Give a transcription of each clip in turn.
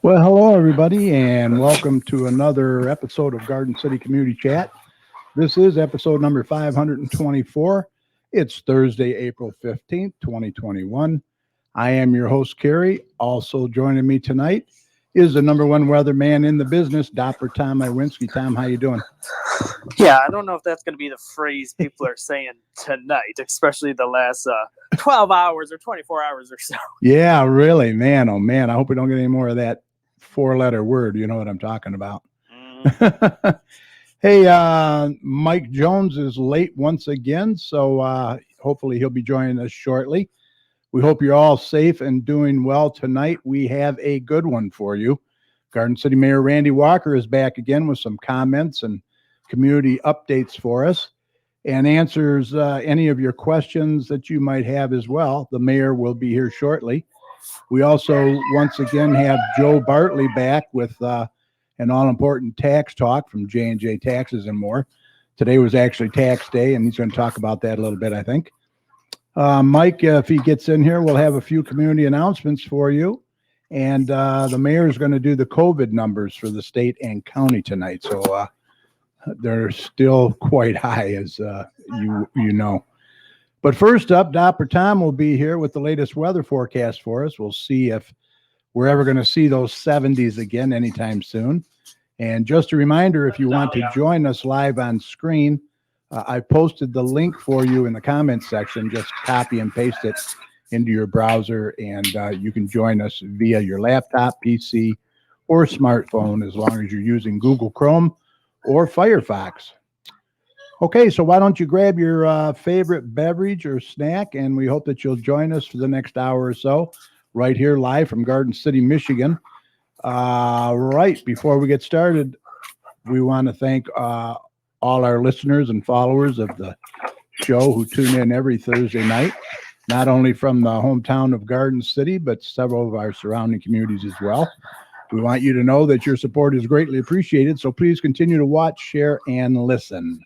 Well, hello, everybody, and welcome to another episode of Garden City Community Chat. This is episode number 524. It's Thursday, April 15th, 2021. I am your host, Kerry. Also joining me tonight is the number one weatherman in the business, Dr. Tom Iwinski. Tom, how you doing? Yeah, I don't know if that's going to be the phrase people are saying tonight, especially the last 12 hours or 24 hours or so. Yeah, really, man. Oh, man. I hope we don't get any more of that four-letter word. You know what I'm talking about. Hey, Mike Jones is late once again, so hopefully he'll be joining us shortly. We hope you're all safe and doing well tonight. We have a good one for you. Garden City Mayor Randy Walker is back again with some comments and community updates for us and answers any of your questions that you might have as well. The mayor will be here shortly. We also, once again, have Joe Bartley back with an all-important tax talk from J&J Taxes and More. Today was actually tax day, and he's going to talk about that a little bit, I think. Mike, if he gets in here, we'll have a few community announcements for you. And the mayor is going to do the COVID numbers for the state and county tonight. So they're still quite high, as you know. But first up, Dr. Tom will be here with the latest weather forecast for us. We'll see if we're ever going to see those 70s again anytime soon. And just a reminder, if you want to join us live on screen, I posted the link for you in the comments section. Just copy and paste it into your browser, and you can join us via your laptop, PC, or smartphone as long as you're using Google Chrome or Firefox. Okay, so why don't you grab your favorite beverage or snack, and we hope that you'll join us for the next hour or so right here live from Garden City, Michigan. Right, before we get started, we want to thank all our listeners and followers of the show who tune in every Thursday night, not only from the hometown of Garden City, but several of our surrounding communities as well. We want you to know that your support is greatly appreciated, so please continue to watch, share, and listen.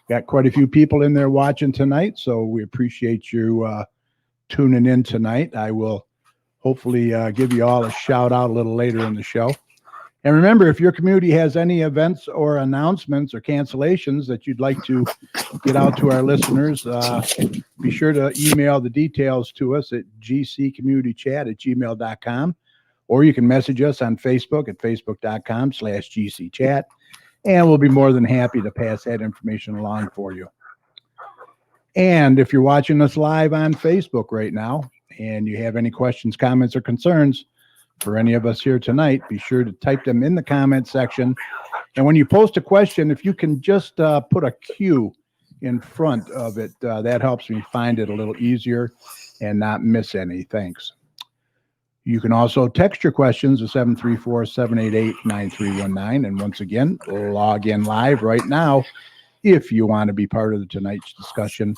Got quite a few people in there watching tonight, so we appreciate you tuning in tonight. I will hopefully give you all a shout out a little later in the show. And remember, if your community has any events or announcements or cancellations that you'd like to get out to our listeners, be sure to email the details to us at gccommunitychat@gmail.com, or you can message us on Facebook at facebook.com/gcchat, and we'll be more than happy to pass that information along for you. And if you're watching us live on Facebook right now and you have any questions, comments, or concerns for any of us here tonight, be sure to type them in the comment section. And when you post a question, if you can just put a Q in front of it, that helps me find it a little easier and not miss any. Thanks. You can also text your questions to 734-788-9319. And once again, log in live right now if you want to be part of tonight's discussion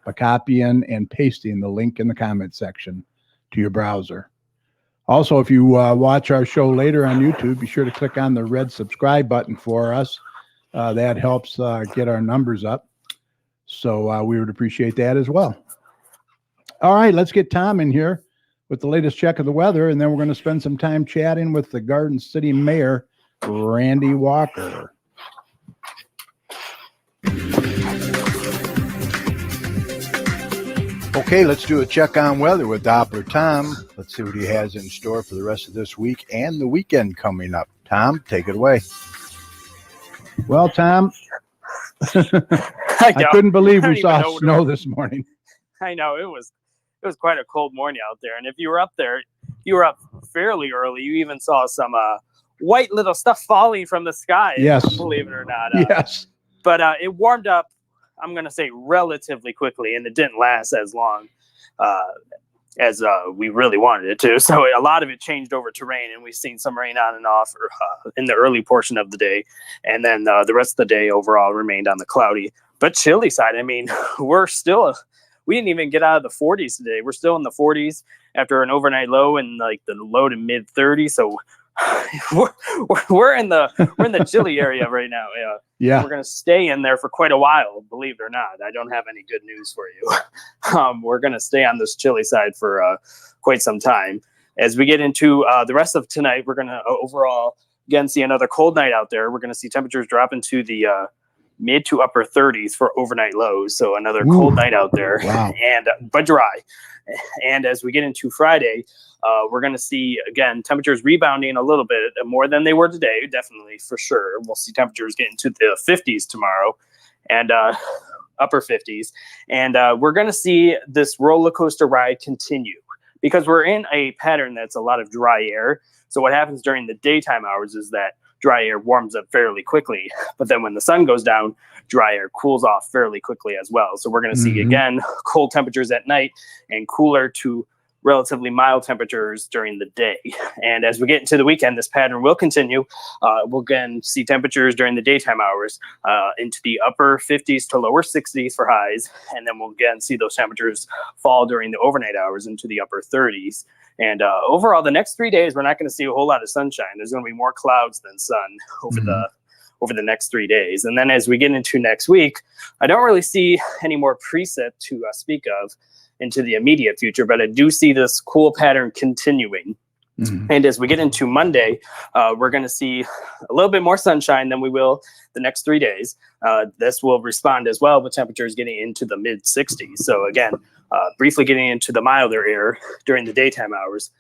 by copying and pasting the link in the comment section to your browser. Also, if you watch our show later on YouTube, be sure to click on the red subscribe button for us. That helps get our numbers up. So we would appreciate that as well. All right, let's get Tom in here with the latest check of the weather, and then we're going to spend some time chatting with the Garden City Mayor, Randy Walker. Okay, let's do a check on weather with Doppler Tom. Let's see what he has in store for the rest of this week and the weekend coming up. Tom, take it away. Well, Tom, I couldn't believe we saw snow this morning. I know, it was quite a cold morning out there. And if you were up there, you were up fairly early. You even saw some white little stuff falling from the sky. Yes. Believe it or not. Yes. But it warmed up, I'm going to say, relatively quickly, and it didn't last as long as we really wanted it to. So a lot of it changed over to rain, and we've seen some rain on and off in the early portion of the day. And then the rest of the day overall remained on the cloudy but chilly side. I mean, we didn't even get out of the 40s today. We're still in the 40s after an overnight low in like the low to mid 30s. So we're in the chilly area right now. Yeah. We're going to stay in there for quite a while, believe it or not. I don't have any good news for you. We're going to stay on this chilly side for quite some time. as we get into the rest of tonight, we're going to overall again see another cold night out there. We're going to see temperatures drop into the mid to upper 30s for overnight lows. So another cold night out there, Wow. and but dry. And as we get into Friday, we're going to see, again, temperatures rebounding a little bit more than they were today, definitely, for sure. We'll see temperatures get into the 50s tomorrow and upper 50s. And we're going to see this roller coaster ride continue because we're in a pattern that's a lot of dry air. So what happens during the daytime hours is that dry air warms up fairly quickly. But then when the sun goes down, dry air cools off fairly quickly as well. So we're going to see, again, cold temperatures at night and cooler to relatively mild temperatures during the day. And as we get into the weekend, this pattern will continue. We'll again see temperatures during the daytime hours into the upper 50s to lower 60s for highs. And then we'll again see those temperatures fall during the overnight hours into the upper 30s. And overall, the next 3 days, we're not going to see a whole lot of sunshine. There's going to be more clouds than sun over the next 3 days. And then as we get into next week, I don't really see any more precip to speak of into the immediate future, but I do see this cool pattern continuing. And as we get into Monday, we're going to see a little bit more sunshine than we will the next 3 days. This will respond as well with temperatures getting into the mid 60s. So again, briefly getting into the milder air during the daytime hours.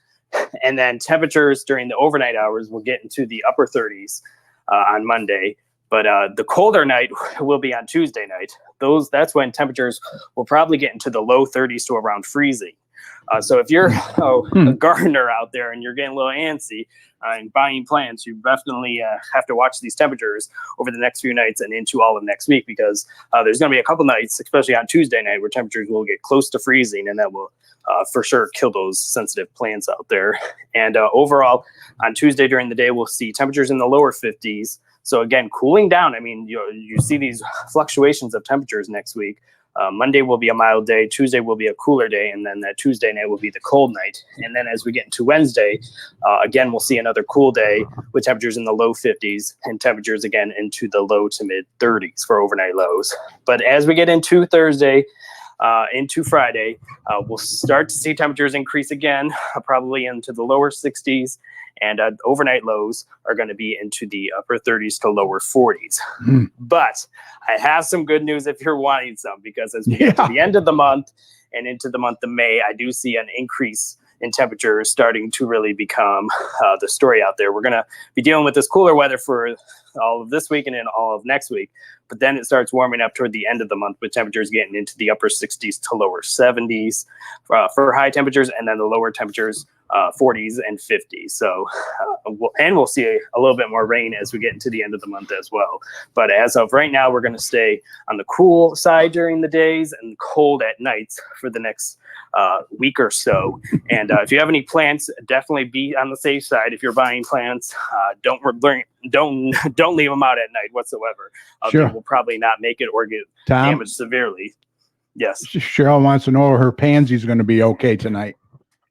And then temperatures during the overnight hours will get into the upper 30s on Monday. But the colder night will be on Tuesday night. That's when temperatures will probably get into the low 30s to around freezing. So if you're a gardener out there and you're getting a little antsy and buying plants, you definitely have to watch these temperatures over the next few nights and into all of next week, because there's going to be a couple nights, especially on Tuesday night, where temperatures will get close to freezing, and that will for sure kill those sensitive plants out there. And overall, on Tuesday during the day, we'll see temperatures in the lower 50s. So again, cooling down. I mean, you see these fluctuations of temperatures next week. Monday will be a mild day. Tuesday will be a cooler day. And then that Tuesday night will be the cold night. And then as we get into Wednesday, again, we'll see another cool day with temperatures in the low 50s and temperatures again into the low to mid 30s for overnight lows. But as we get into Thursday, into Friday, we'll start to see temperatures increase again, probably into the lower 60s. And overnight lows are going to be into the upper 30s to lower 40s. But I have some good news if you're wanting some, because as we get to the end of the month and into the month of May, I do see an increase in temperatures starting to really become the story out there. We're going to be dealing with this cooler weather for all of this week and then all of next week. But then it starts warming up toward the end of the month with temperatures getting into the upper 60s to lower 70s for high temperatures, and then the lower temperatures 40s and 50s. So, we'll see a little bit more rain as we get into the end of the month as well. But as of right now, we're going to stay on the cool side during the days and cold at nights for the next week or so. And if you have any plants, definitely be on the safe side. If you're buying plants, don't leave them out at night whatsoever. They will probably not make it or get damaged severely. Yes. Cheryl wants to know if her pansy's going to be okay tonight.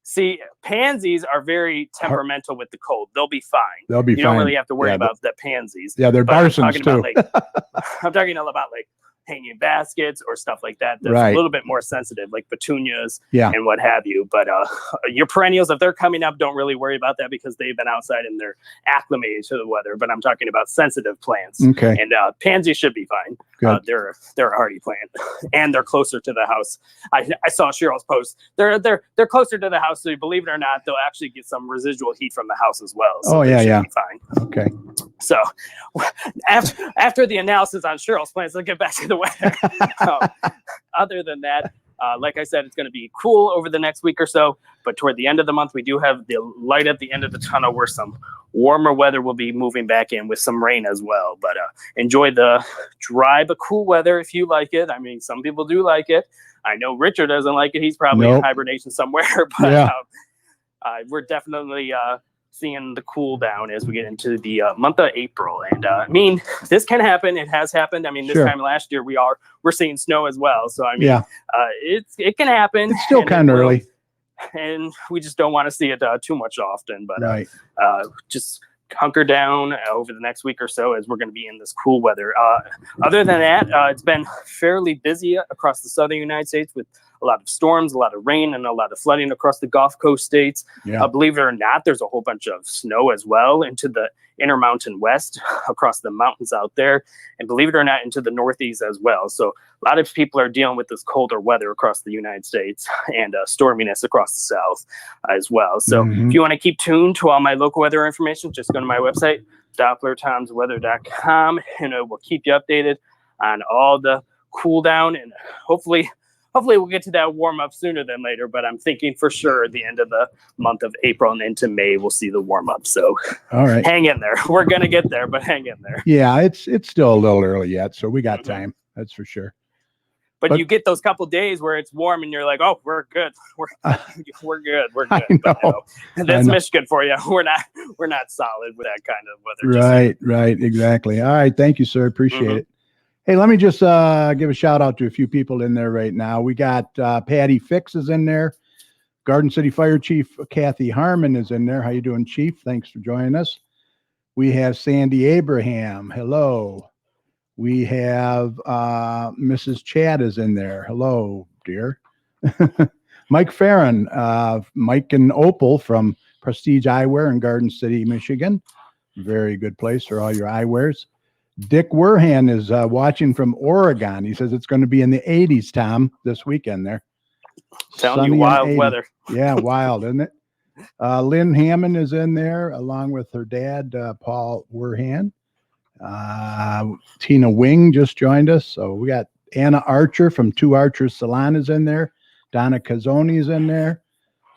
See, pansies are very temperamental with the cold. They'll be fine. You don't really have to worry about the pansies. Yeah, they're Barsons too. I'm talking about hanging baskets or stuff like that. That's a little bit more sensitive, like petunias and what have you. But your perennials, if they're coming up, don't really worry about that because they've been outside and they're acclimated to the weather. But I'm talking about sensitive plants. Okay. And pansies should be fine. They're a hardy plant, and they're closer to the house. I saw Cheryl's post. They're closer to the house, so believe it or not, they'll actually get some residual heat from the house as well. So they should be fine. Okay. So after the analysis on Cheryl's plants, let's get back to the weather. Other than that, like I said, it's going to be cool over the next week or so. But toward the end of the month, we do have the light at the end of the tunnel where some warmer weather will be moving back in with some rain as well. But enjoy the dry but cool weather if you like it. I mean, some people do like it. I know Richard doesn't like it. He's probably in hibernation somewhere. But we're definitely seeing the cool down as we get into the month of April. And I mean, this can happen. It has happened. I mean, this time last year we're seeing snow as well. So I mean, it can happen. It's still kind of early, and we just don't want to see it too much often. But just hunker down over the next week or so as we're going to be in this cool weather. Other than that, it's been fairly busy across the southern United States with a lot of storms, a lot of rain, and a lot of flooding across the Gulf Coast states. Yeah. Believe it or not, there's a whole bunch of snow as well into the Intermountain West, across the mountains out there, and believe it or not, into the Northeast as well. So a lot of people are dealing with this colder weather across the United States and storminess across the South as well. So if you want to keep tuned to all my local weather information, just go to my website, DopplerTomsWeather.com, and it will keep you updated on all the cool down, and hopefully we'll get to that warm up sooner than later, but I'm thinking for sure the end of the month of April and into May, we'll see the warm up. So all right, hang in there. We're going to get there, but hang in there. Yeah, it's still a little early yet, so we got time. That's for sure. But you get those couple days where it's warm and you're like, oh, we're good. We're good. We're good. But no, that's Michigan for you. We're not solid with that kind of weather. Right. Exactly. All right. Thank you, sir. Appreciate it. Hey, let me just give a shout out to a few people in there right now. We got Patty Fix is in there. Garden City Fire Chief Kathy Harmon is in there. How you doing, Chief? Thanks for joining us. We have Sandy Abraham. Hello. We have Mrs. Chad is in there. Hello, dear. Mike Farron, Mike and Opal from Prestige Eyewear in Garden City, Michigan. Very good place for all your eyewears. Dick Werhan is watching from Oregon. He says it's going to be in the 80s, Tom, this weekend there. Telling you, wild weather. Yeah, wild, isn't it? Lynn Hammond is in there along with her dad, Paul Werhan. Tina Wing just joined us. So we got Anna Archer from Two Archers Salon is in there. Donna Cazzoni is in there.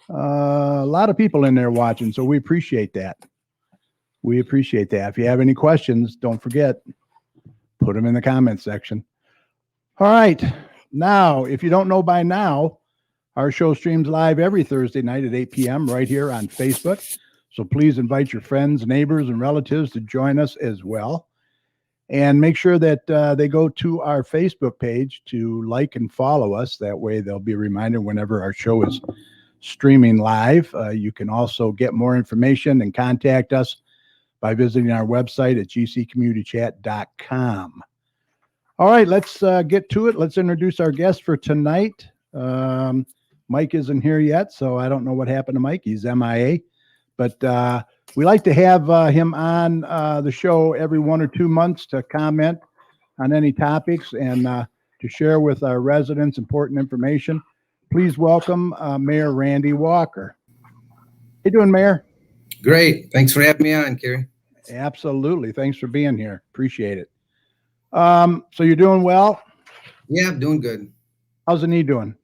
A lot of people in there watching. So we appreciate that. If you have any questions, don't forget, put them in the comments section. All right. Now, if you don't know by now, our show streams live every Thursday night at 8 p.m. right here on Facebook. So please invite your friends, neighbors, and relatives to join us as well. And make sure that they go to our Facebook page to like and follow us. That way they'll be reminded whenever our show is streaming live. You can also get more information and contact us by visiting our website at gccommunitychat.com. All right, let's get to it. Let's introduce our guest for tonight. Mike isn't here yet, so I don't know what happened to Mike. He's MIA. But we like to have him on the show every 1 or 2 months to comment on any topics and to share with our residents important information. Please welcome Mayor Randy Walker. How you doing, Mayor? Great. Thanks for having me on, Kerry. Absolutely. Thanks for being here. Appreciate it. So you're doing well? Yeah, I'm doing good. How's the knee doing?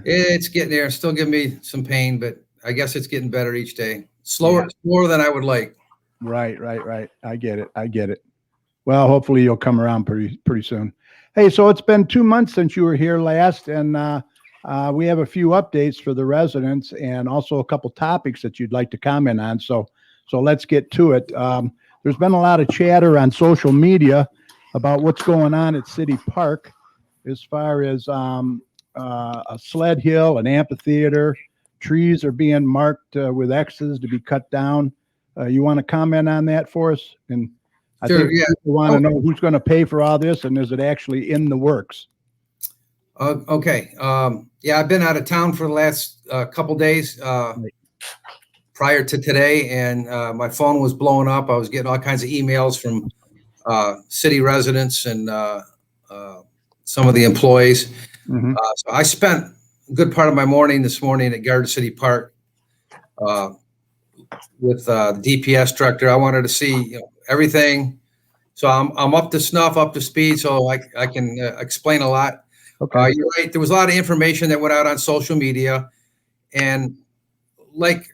It's getting there. Still giving me some pain, but I guess it's getting better each day. Slower than I would like. Right. I get it. Well, hopefully you'll come around pretty soon. Hey, so it's been 2 months since you were here last, and we have a few updates for the residents and also a couple topics that you'd like to comment on. So let's get to it. There's been a lot of chatter on social media about what's going on at City Park as far as a sled hill, an amphitheater. Trees are being marked with X's to be cut down. You want to comment on that for us? And I think people want to know who's going to pay for all this, and is it actually in the works? Okay. I've been out of town for the last couple days prior to today, and my phone was blowing up. I was getting all kinds of emails from city residents and some of the employees. So I spent a good part of my morning this morning at Garden City Park with the DPS director. I wanted to see everything. So I'm up to snuff, up to speed, so I can explain a lot. Okay. You're right. There was a lot of information that went out on social media, and like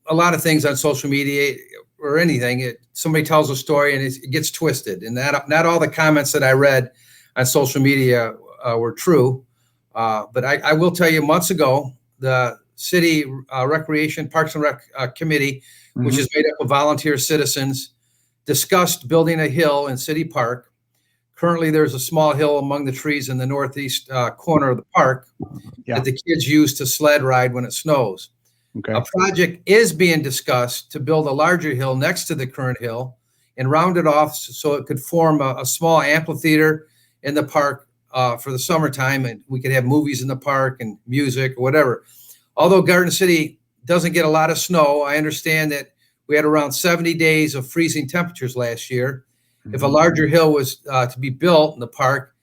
a lot of things on social media or anything, somebody tells a story and it gets twisted. And not all the comments that I read on social media were true. But I will tell you, months ago, the city recreation Parks and Rec committee, which is made up of volunteer citizens, discussed building a hill in City Park. Currently, there's a small hill among the trees in the northeast corner of the park that the kids use to sled ride when it snows. Okay. A project is being discussed to build a larger hill next to the current hill and round it off so it could form a small amphitheater in the park for the summertime, and we could have movies in the park and music or whatever. Although Garden City doesn't get a lot of snow, I understand that we had around 70 days of freezing temperatures last year. If a larger hill was to be built in the park,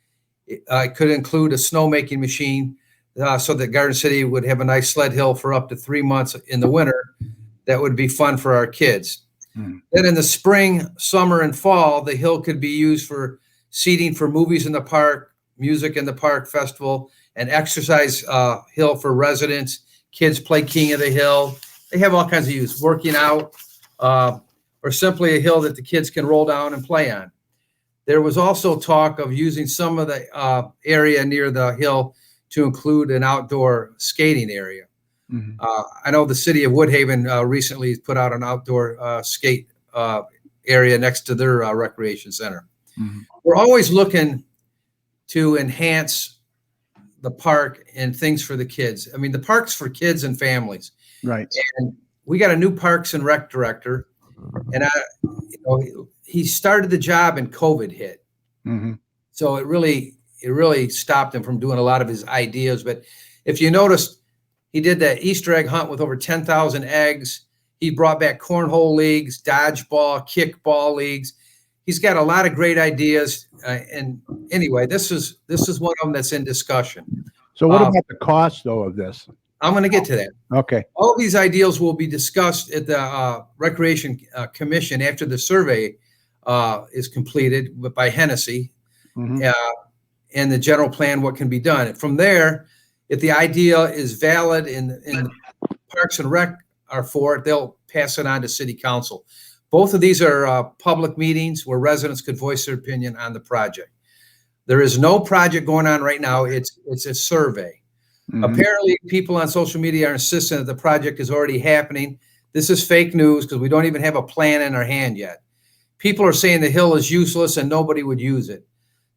it could include a snowmaking machine so that Garden City would have a nice sled hill for up to 3 months in the winter. That would be fun for our kids. Then in the spring, summer, and fall, the hill could be used for seating for movies in the park, music in the park festival, an exercise hill for residents. Kids play King of the Hill. They have all kinds of use, working out, or simply a hill that the kids can roll down and play on. There was also talk of using some of the area near the hill to include an outdoor skating area. I know the city of Woodhaven recently put out an outdoor skate area next to their recreation center. We're always looking to enhance the park and things for the kids. I mean, the park's for kids and families. Right. And we got a new Parks and Rec director, and he started the job and COVID hit. So it really stopped him from doing a lot of his ideas. But if you noticed, he did that Easter egg hunt with over 10,000 eggs. He brought back cornhole leagues, dodgeball, kickball leagues. He's got a lot of great ideas. And anyway, this is one of them that's in discussion. So what about the cost, though, of this? I'm going to get to that. Okay. All of these ideas will be discussed at the Recreation Commission after the survey is completed by Hennessy and the general plan, what can be done. From there, if the idea is valid and Parks and Rec are for it, they'll pass it on to City Council. Both of these are public meetings where residents could voice their opinion on the project. There is no project going on right now. It's a survey. Apparently, people on social media are insisting that the project is already happening. This is fake news because we don't even have a plan in our hand yet. People are saying the hill is useless and nobody would use it.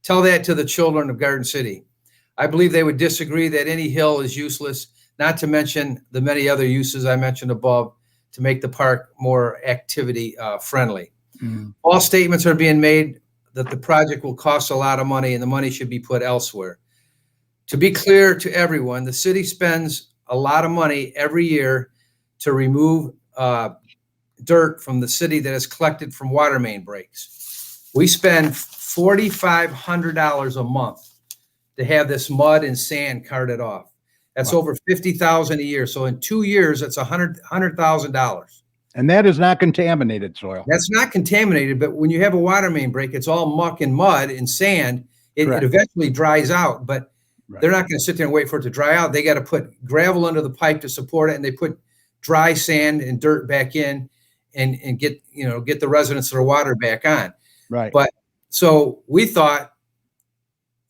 Tell that to the children of Garden City. I believe they would disagree that any hill is useless, not to mention the many other uses I mentioned above to make the park more activity friendly. All statements are being made that the project will cost a lot of money and the money should be put elsewhere. To be clear to everyone, the city spends a lot of money every year to remove dirt from the city that is collected from water main breaks. We spend $4,500 a month to have this mud and sand carted off. That's over $50,000 a year. So in 2 years, that's $100,000. And that is not contaminated soil. That's not contaminated, but when you have a water main break, it's all muck and mud and sand. It eventually dries out, but they're not going to sit there and wait for it to dry out. They got to put gravel under the pipe to support it, and they put dry sand and dirt back in and get the residents their water back on. Right. But so we thought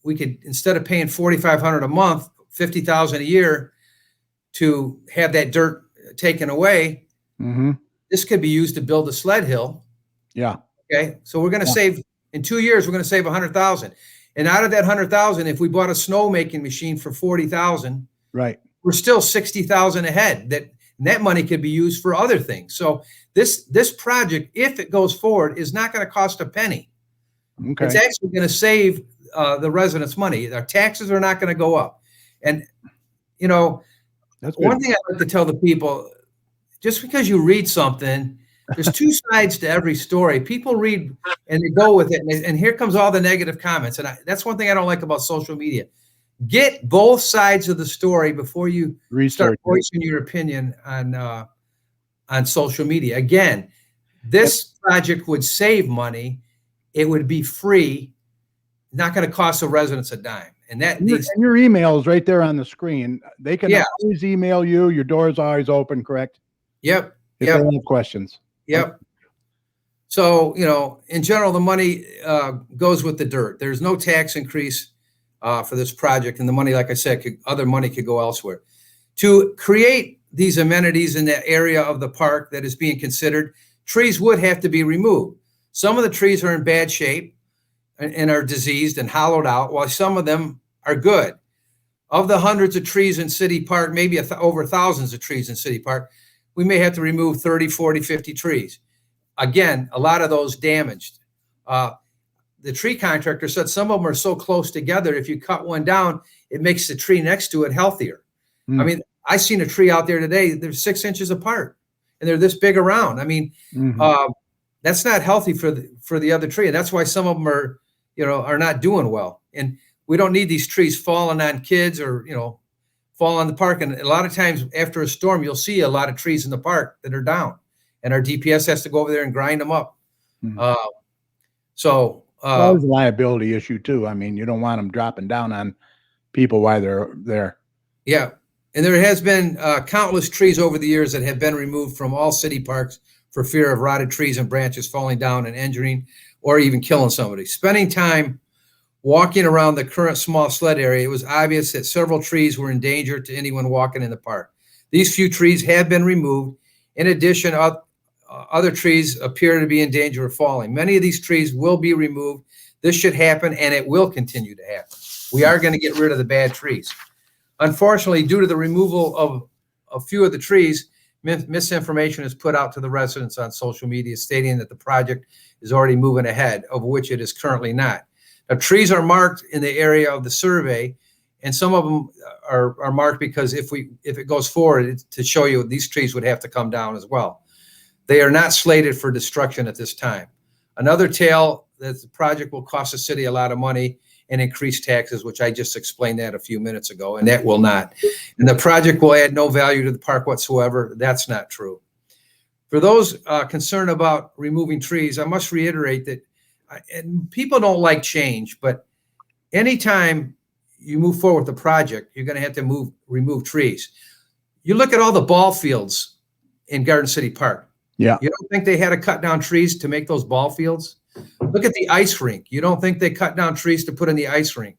we could, instead of paying $4,500 a month, $50,000 a year to have that dirt taken away, this could be used to build a sled hill. Yeah. Okay. So we're going to save, in 2 years, we're going to save $100,000. And out of that $100,000, if we bought a snow making machine for $40,000, right, we're still $60,000 ahead. That money could be used for other things. So this project, if it goes forward, is not going to cost a penny. Okay. It's actually going to save the residents money. Our taxes are not going to go up. And That's good. one thing I like to tell the people, just because you read something, there's two sides to every story. People read and they go with it, and here comes all the negative comments. And that's one thing I don't like about social media. Get both sides of the story before you start voicing your opinion on social media. Again, this project would save money. It would be free, not going to cost the residents a dime. And your email is right there on the screen. They can always email you. Your door is always open, correct? Yep. If they have questions. Yep. So, in general, the money goes with the dirt. There's no tax increase for this project. And the money, like I said, other money could go elsewhere. To create these amenities in the area of the park that is being considered, trees would have to be removed. Some of the trees are in bad shape and are diseased and hollowed out, while some of them are good. Of the hundreds of trees in City Park, maybe over thousands of trees in City Park, we may have to remove 30, 40, 50 trees. Again, a lot of those damaged. the tree contractor said some of them are so close together. If you cut one down, it makes the tree next to it healthier. I mean, I seen a tree out there today. They're 6 inches apart, and they're this big around. I mean, that's not healthy for the other tree, and that's why some of them are, are not doing well. And we don't need these trees falling on kids or fall on the park. And a lot of times after a storm, you'll see a lot of trees in the park that are down, and our DPS has to go over there and grind them up. Well, there's a liability issue too. I mean, you don't want them dropping down on people while they're there. Yeah. And there has been countless trees over the years that have been removed from all city parks for fear of rotted trees and branches falling down and injuring or even killing somebody. Spending time walking around the current small sled area, it was obvious that several trees were in danger to anyone walking in the park. These few trees have been removed. In addition, other trees appear to be in danger of falling. Many of these trees will be removed. This should happen, and it will continue to happen. We are going to get rid of the bad trees. Unfortunately, due to the removal of a few of the trees, misinformation is put out to the residents on social media stating that the project is already moving ahead, of which it is currently not. Now, trees are marked in the area of the survey, and some of them are marked because if it goes forward, to show you these trees would have to come down as well. They are not slated for destruction at this time. Another tale that the project will cost the city a lot of money and increase taxes, which I just explained that a few minutes ago, and that will not. And the project will add no value to the park whatsoever. That's not true. For those concerned about removing trees, I must reiterate that and people don't like change, but anytime you move forward with the project, you're going to have to remove trees. You look at all the ball fields in Garden City Park. Yeah. You don't think they had to cut down trees to make those ball fields? Look at the ice rink. You don't think they cut down trees to put in the ice rink?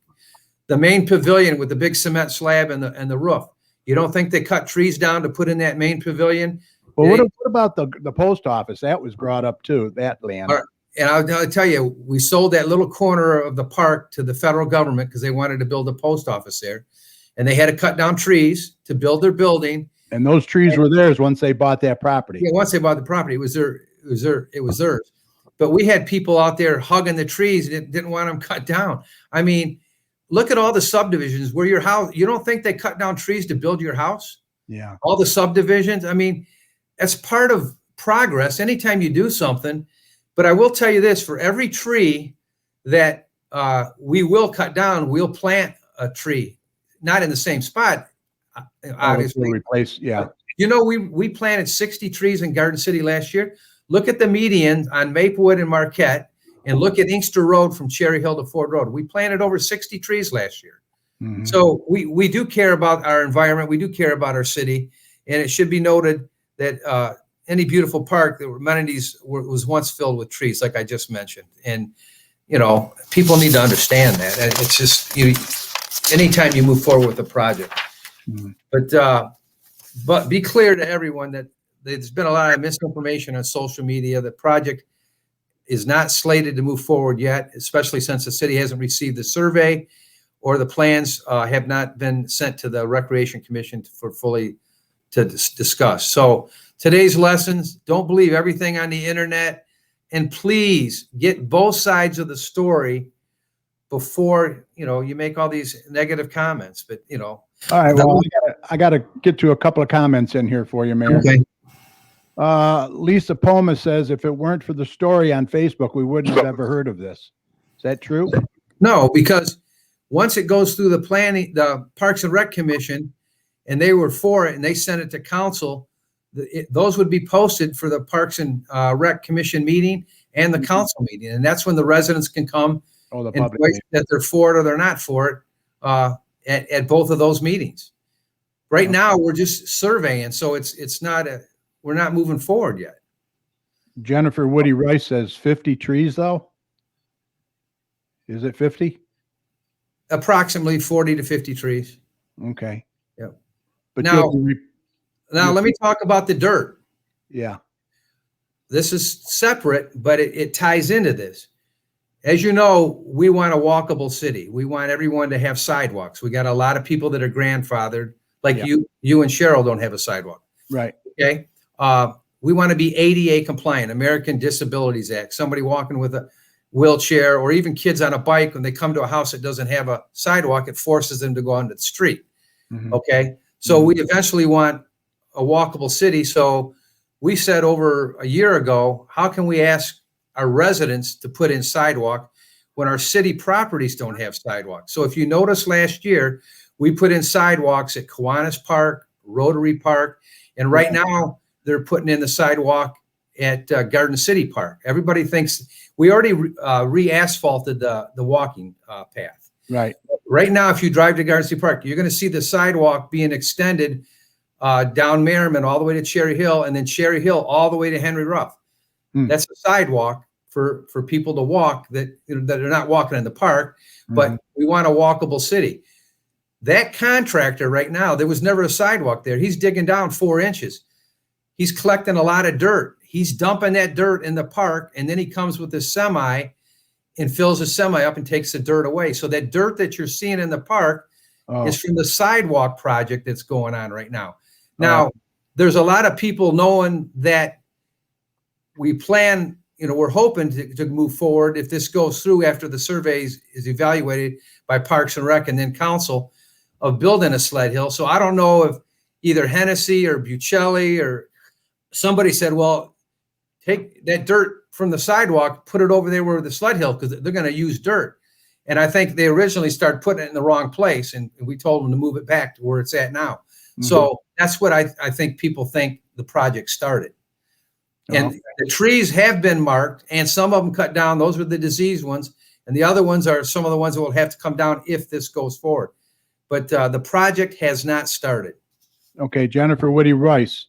The main pavilion with the big cement slab and the roof. You don't think they cut trees down to put in that main pavilion? Well, what about the post office? That was brought up too, that land. And I'll tell you, we sold that little corner of the park to the federal government because they wanted to build a post office there. And they had to cut down trees to build their building. And those trees were theirs once they bought that property. Yeah, once they bought the property, it was theirs. But we had people out there hugging the trees and didn't want them cut down. I mean, look at all the subdivisions where your house, you don't think they cut down trees to build your house? Yeah. All the subdivisions. I mean, that's part of progress anytime you do something. But I will tell you this, for every tree that we will cut down, we'll plant a tree, not in the same spot, obviously. Replace, yeah. We planted 60 trees in Garden City last year. Look at the median on Maplewood and Marquette, and look at Inkster Road from Cherry Hill to Ford Road. We planted over 60 trees last year. Mm-hmm. So we do care about our environment. We do care about our city. And it should be noted that any beautiful park, the amenities was once filled with trees, like I just mentioned. And, people need to understand that. And it's just, anytime you move forward with a project. Mm-hmm. But be clear to everyone that there's been a lot of misinformation on social media. The project is not slated to move forward yet, especially since the city hasn't received the survey or the plans have not been sent to the Recreation Commission for fully to discuss. So today's lessons, don't believe everything on the internet, and please get both sides of the story before, you make all these negative comments. But, all right. Well, I got to get to a couple of comments in here for you, Mayor. Okay. Lisa Poma says, if it weren't for the story on Facebook, we wouldn't have ever heard of this. Is that true? No, because once it goes through the Parks and Rec Commission, and they were for it, and they sent it to council, those would be posted for the Parks and Rec Commission meeting and the council meeting. And that's when the residents can come and voice that they're for it or they're not for it at both of those meetings. Right now, we're just surveying, so it's not we're not moving forward yet. Jennifer Woody Rice says 50 trees, though. Is it 50? Approximately 40 to 50 trees. Okay. Yep. But now let me talk about the dirt. Yeah. This is separate, but it ties into this. As you know, we want a walkable city. We want everyone to have sidewalks. We got a lot of people that are grandfathered, like you and Cheryl don't have a sidewalk. Right. Okay. We want to be ADA compliant, American Disabilities Act. Somebody walking with wheelchair, or even kids on a bike, when they come to a house that doesn't have a sidewalk, it forces them to go onto the street. Mhm. Okay. So we eventually want a walkable city. So we said over a year ago, how can we ask our residents to put in sidewalk when our city properties don't have sidewalks? So if you notice last year, we put in sidewalks at Kiwanis Park, Rotary Park, and right now they're putting in the sidewalk at Garden City Park. Everybody thinks we already re-asphalted the walking path. Right. Right now, if you drive to Garden City Park, you're going to see the sidewalk being extended down Merriman all the way to Cherry Hill, and then Cherry Hill all the way to Henry Ruff. Hmm. That's a sidewalk for people to walk that are not walking in the park, but we want a walkable city. That contractor right now, there was never a sidewalk there. He's digging down 4 inches. He's collecting a lot of dirt. He's dumping that dirt in the park, and then he comes with a semi and fills a semi up and takes the dirt away. So that dirt that you're seeing in the park is from the sidewalk project that's going on right now. Now, there's a lot of people knowing that we plan, we're hoping to move forward if this goes through after the surveys is evaluated by Parks and Rec and then Council, of building a sled hill. So I don't know if either Hennessy or Bucelli or somebody said, well, take that dirt from the sidewalk, put it over there where the sled hill, because they're going to use dirt. And I think they originally started putting it in the wrong place, and we told them to move it back to where it's at now. So that's what I think people think the project started. And the trees have been marked, and some of them cut down. Those are the diseased ones. And the other ones are some of the ones that will have to come down if this goes forward. But the project has not started. Okay, Jennifer Woody Rice,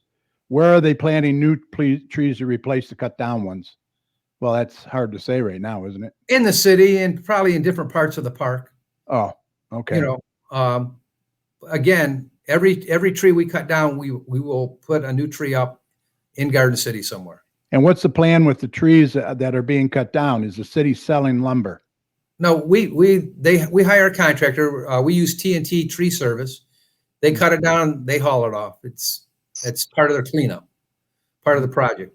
where are they planting new trees to replace the cut down ones? Well, that's hard to say right now, isn't it? In the city and probably in different parts of the park. Oh, okay. Again, every tree we cut down, we will put a new tree up in Garden City somewhere. And what's the plan with the trees that are being cut down? Is the city selling lumber? No, we hire a contractor. We use TNT Tree Service. They cut it down, they haul it off. It's part of their cleanup, part of the project.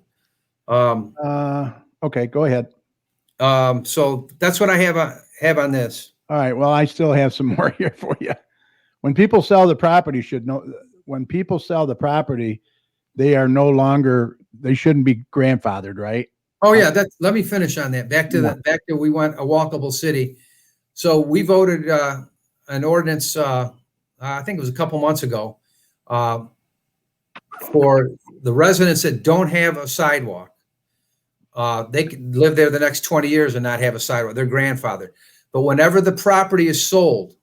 Okay, go ahead. So that's what I have on this. All right. Well, I still have some more here for you. When people sell the property, when people sell the property, they are no longer, they shouldn't be grandfathered, right? Oh yeah, let me finish on that. Back to we want a walkable city. So we voted an ordinance, I think it was a couple months ago, for the residents that don't have a sidewalk. They can live there the next 20 years and not have a sidewalk. They're grandfathered. But whenever the property is sold,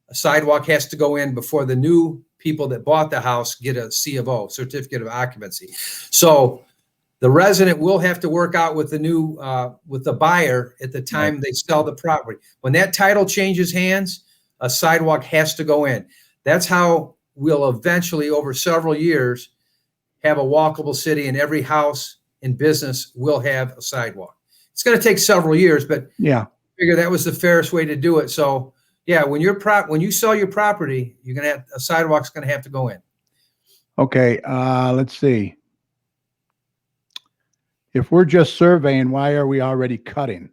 a sidewalk has to go in before the new people that bought the house get a C of O, certificate of occupancy. So the resident will have to work out with the buyer at the time they sell the property. When that title changes hands, a sidewalk has to go in. That's how we'll eventually, over several years, have a walkable city, and every house and business will have a sidewalk. It's going to take several years, but yeah, I figure that was the fairest way to do it. So yeah, when you sell your property, you're going to have a sidewalk's going to have to go in. Okay. Let's see. If we're just surveying, why are we already cutting?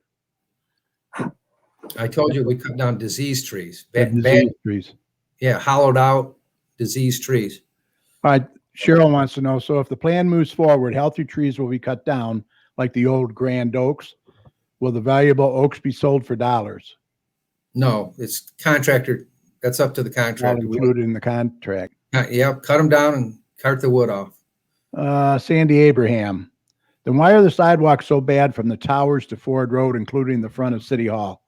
I told you we cut down diseased trees. Diseased trees. Yeah, hollowed out diseased trees. All right. Cheryl wants to know, so if the plan moves forward, healthy trees will be cut down like the old grand oaks. Will the valuable oaks be sold for dollars? No, it's contractor. That's up to the Not contractor. included in the contract. Yeah, cut them down and cart the wood off. Sandy Abraham. Then why are the sidewalks so bad from the towers to Ford Road, including the front of City Hall?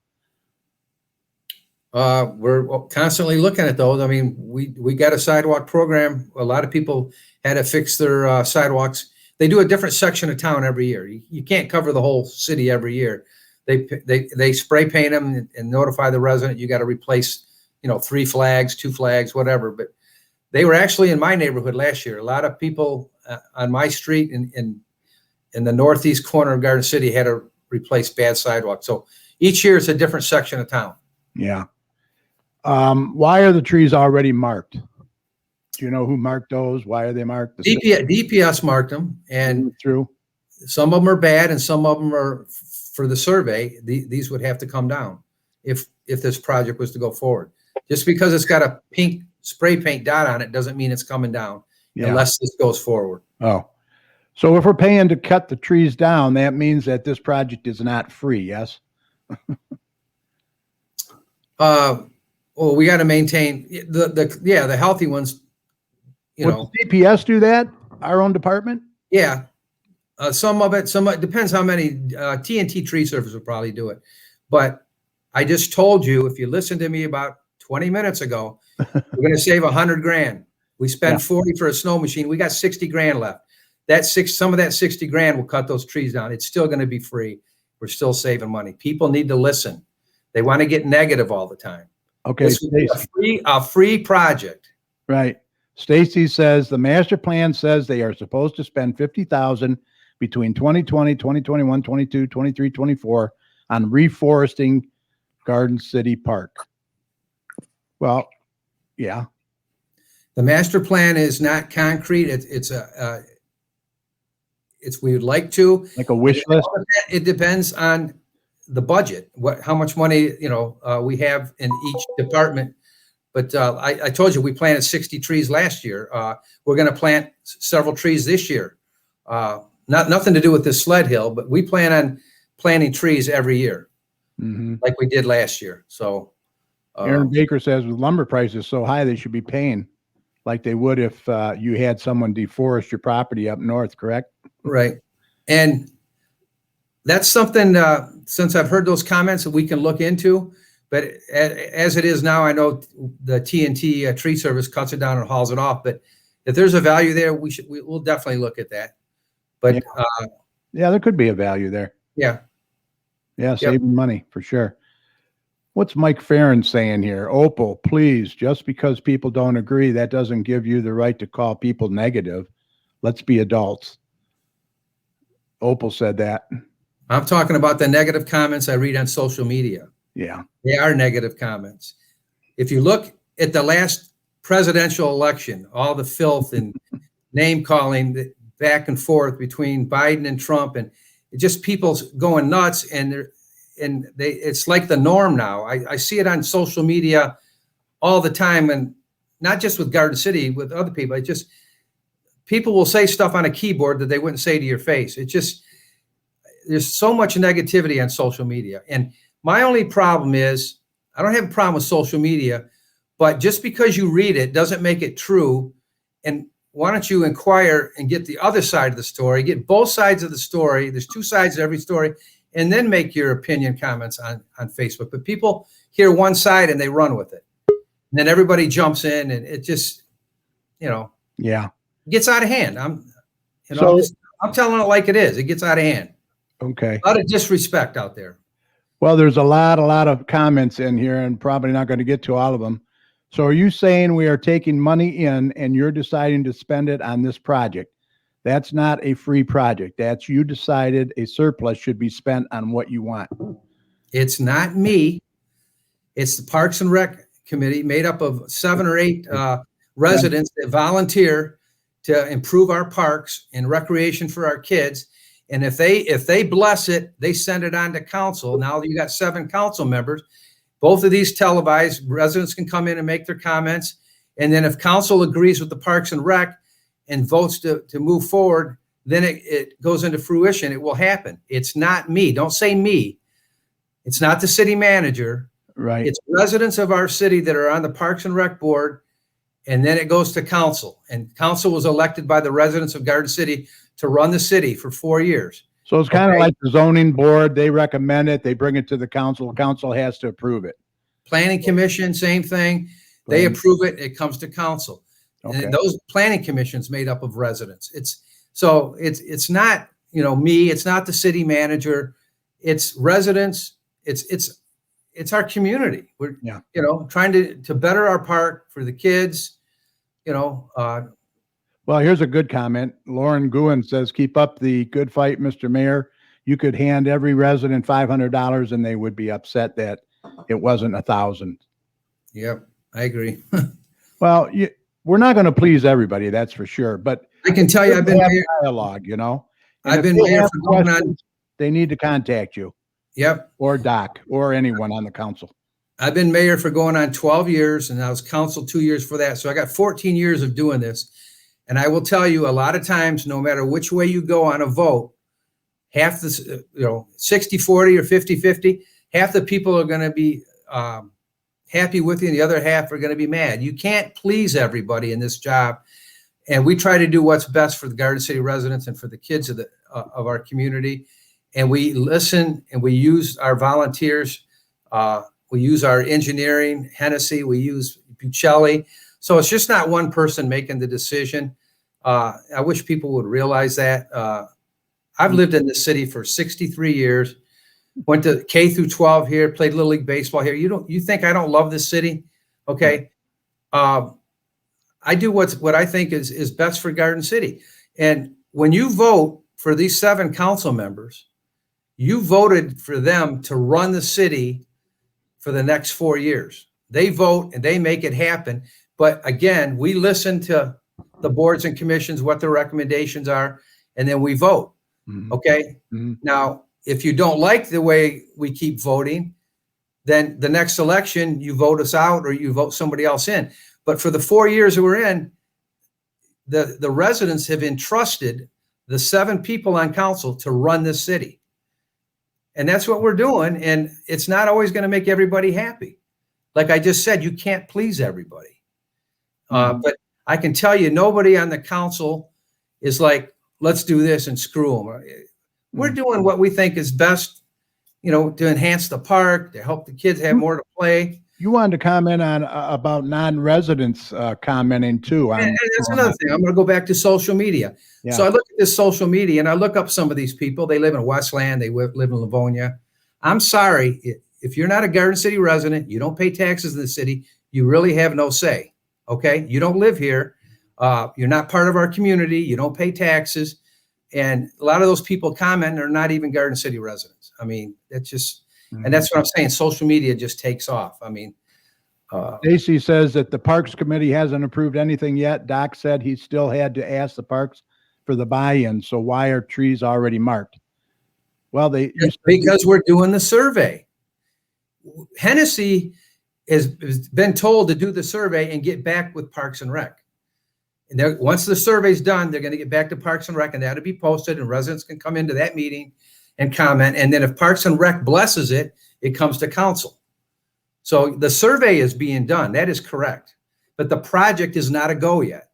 We're constantly looking at those. I mean, we got a sidewalk program. A lot of people had to fix their sidewalks. They do a different section of town every year. You can't cover the whole city every year. They spray paint them and notify the resident you got to replace, 3 flags, 2 flags, whatever. But they were actually in my neighborhood last year. A lot of people on my street in the northeast corner of Garden City had to replace bad sidewalks. So each year it's a different section of town. Yeah. Why are the trees already marked? Do you know who marked those? Why are they marked? DPS marked them, and through. some of them are bad and some of them are for the survey, these would have to come down if this project was to go forward. Just because it's got a pink spray paint dot on it doesn't mean it's coming down unless this goes forward. Oh, so if we're paying to cut the trees down, that means that this project is not free, yes? Well, we got to maintain the healthy ones, you know. Would CPS do that? Our own department? Yeah. Some of it depends how many. TNT Tree Service will probably do it. But I just told you, if you listened to me about 20 minutes ago, we're going to save $100,000. We spend 40 for a snow machine. We got 60 grand left. Some of that 60 grand will cut those trees down. It's still going to be free. We're still saving money. People need to listen. They want to get negative all the time. Okay. This would be a free project. Right. Stacy says the master plan says they are supposed to spend $50,000 between 2020, 2021, 22, 23, 24 on reforesting Garden City Park. Well, yeah. The master plan is not concrete. We would like to. Like a wish list? It depends on the budget, how much money, we have in each department. But I told you, we planted 60 trees last year. We're going to plant several trees this year. Nothing to do with this sled hill, but we plan on planting trees every year, like we did last year. So Aaron Baker says with lumber prices so high, they should be paying like they would if you had someone deforest your property up north, correct? Right. And that's something, since I've heard those comments, that we can look into. But as it is now, I know the TNT Tree Service cuts it down and hauls it off. But if there's a value there, we'll definitely look at that. But yeah, there could be a value there. Yeah. Yeah, saving money for sure. What's Mike Farron saying here? Opal, please, just because people don't agree, that doesn't give you the right to call people negative. Let's be adults. Opal said that. I'm talking about the negative comments I read on social media. Yeah. They are negative comments. If you look at the last presidential election, all the filth and name calling back and forth between Biden and Trump, and just people going nuts, it's like the norm now. I see it on social media all the time, and not just with Garden City, with other people. People will say stuff on a keyboard that they wouldn't say to your face. There's so much negativity on social media. And my only problem is, I don't have a problem with social media, but just because you read it doesn't make it true. And why don't you inquire and get the other side of the story, get both sides of the story. There's two sides to every story, and then make your opinion comments on Facebook. But people hear one side and they run with it. And then everybody jumps in, and it just, gets out of hand. I'm telling it like it is. It gets out of hand. Okay. A lot of disrespect out there. Well, there's a lot of comments in here, and probably not going to get to all of them. So are you saying we are taking money in and you're deciding to spend it on this project? That's not a free project. That's you decided a surplus should be spent on what you want. It's not me. It's the Parks and Rec Committee made up of 7 or 8 residents that volunteer to improve our parks and recreation for our kids. And if they bless it, they send it on to council. Now you got 7 council members. Both of these televised, residents can come in and make their comments. And then if council agrees with the Parks and Rec and votes to move forward, then it goes into fruition. It will happen. It's not me. Don't say me. It's not the city manager. Right. It's residents of our city that are on the Parks and Rec board. And then it goes to council. And council was elected by the residents of Garden City to run the city for 4 years. So it's kind of like the zoning board. They recommend it. They bring it to the council. Council has to approve it. Planning commission, same thing. They approve it. It comes to council. Okay. And those planning commissions made up of residents. It's not, me. It's not the city manager. It's residents. It's our community. We're, trying to better our park for the kids, Well, here's a good comment. Lauren Guin says, keep up the good fight, Mr. Mayor. You could hand every resident $500 and they would be upset that it wasn't 1,000. Yep, I agree. Well, we're not going to please everybody, that's for sure. But I can tell you, I've been mayor. Dialogue, I've been mayor for going on. They need to contact you. Yep. or Doc or anyone on the council. I've been mayor for going on 12 years, and I was council 2 years for that. So I got 14 years of doing this. And I will tell you, a lot of times, no matter which way you go on a vote, half the, 60-40 or 50-50, half the people are going to be happy with you, and the other half are going to be mad. You can't please everybody in this job. And we try to do what's best for the Garden City residents and for the kids of our community. And we listen, and we use our volunteers. We use our engineering, Hennessy, we use Bucelli. So it's just not one person making the decision. I wish people would realize that. I've lived in this city for 63 years, went to K through 12 here, played Little League Baseball here. You think I don't love this city? Okay. I do what I think is best for Garden City. And when you vote for these 7 council members, you voted for them to run the city for the next 4 years. They vote and they make it happen. But again, we listen to the boards and commissions, what their recommendations are, and then we vote. Mhm. Okay. Mhm. Now, if you don't like the way we keep voting, then the next election, you vote us out or you vote somebody else in. But for the 4 years that we're in, the residents have entrusted the 7 people on council to run this city. And that's what we're doing. And it's not always going to make everybody happy. Like I just said, you can't please everybody. But I can tell you, nobody on the council is like, let's do this and screw them. We're doing what we think is best, to enhance the park, to help the kids have more to play. You wanted to comment on about non-residents commenting too. And that's another thing. I'm going to go back to social media. Yeah. So I look at this social media and I look up some of these people. They live in Westland. They live in Livonia. I'm sorry. If you're not a Garden City resident, you don't pay taxes in the city, you really have no say. Okay. You don't live here. You're not part of our community. You don't pay taxes. And a lot of those people comment are not even Garden City residents. I mean, that's just, and that's what I'm saying. Social media just takes off. I mean, Stacy says that the Parks Committee hasn't approved anything yet. Doc said he still had to ask the Parks for the buy-in. So why are trees already marked? Well, because we're doing the survey. Hennessy has been told to do the survey and get back with Parks and Rec. And once the survey's done, they're going to get back to Parks and Rec, and that'll be posted, and residents can come into that meeting and comment. And then if Parks and Rec blesses it, it comes to council. So the survey is being done. That is correct. But the project is not a go yet.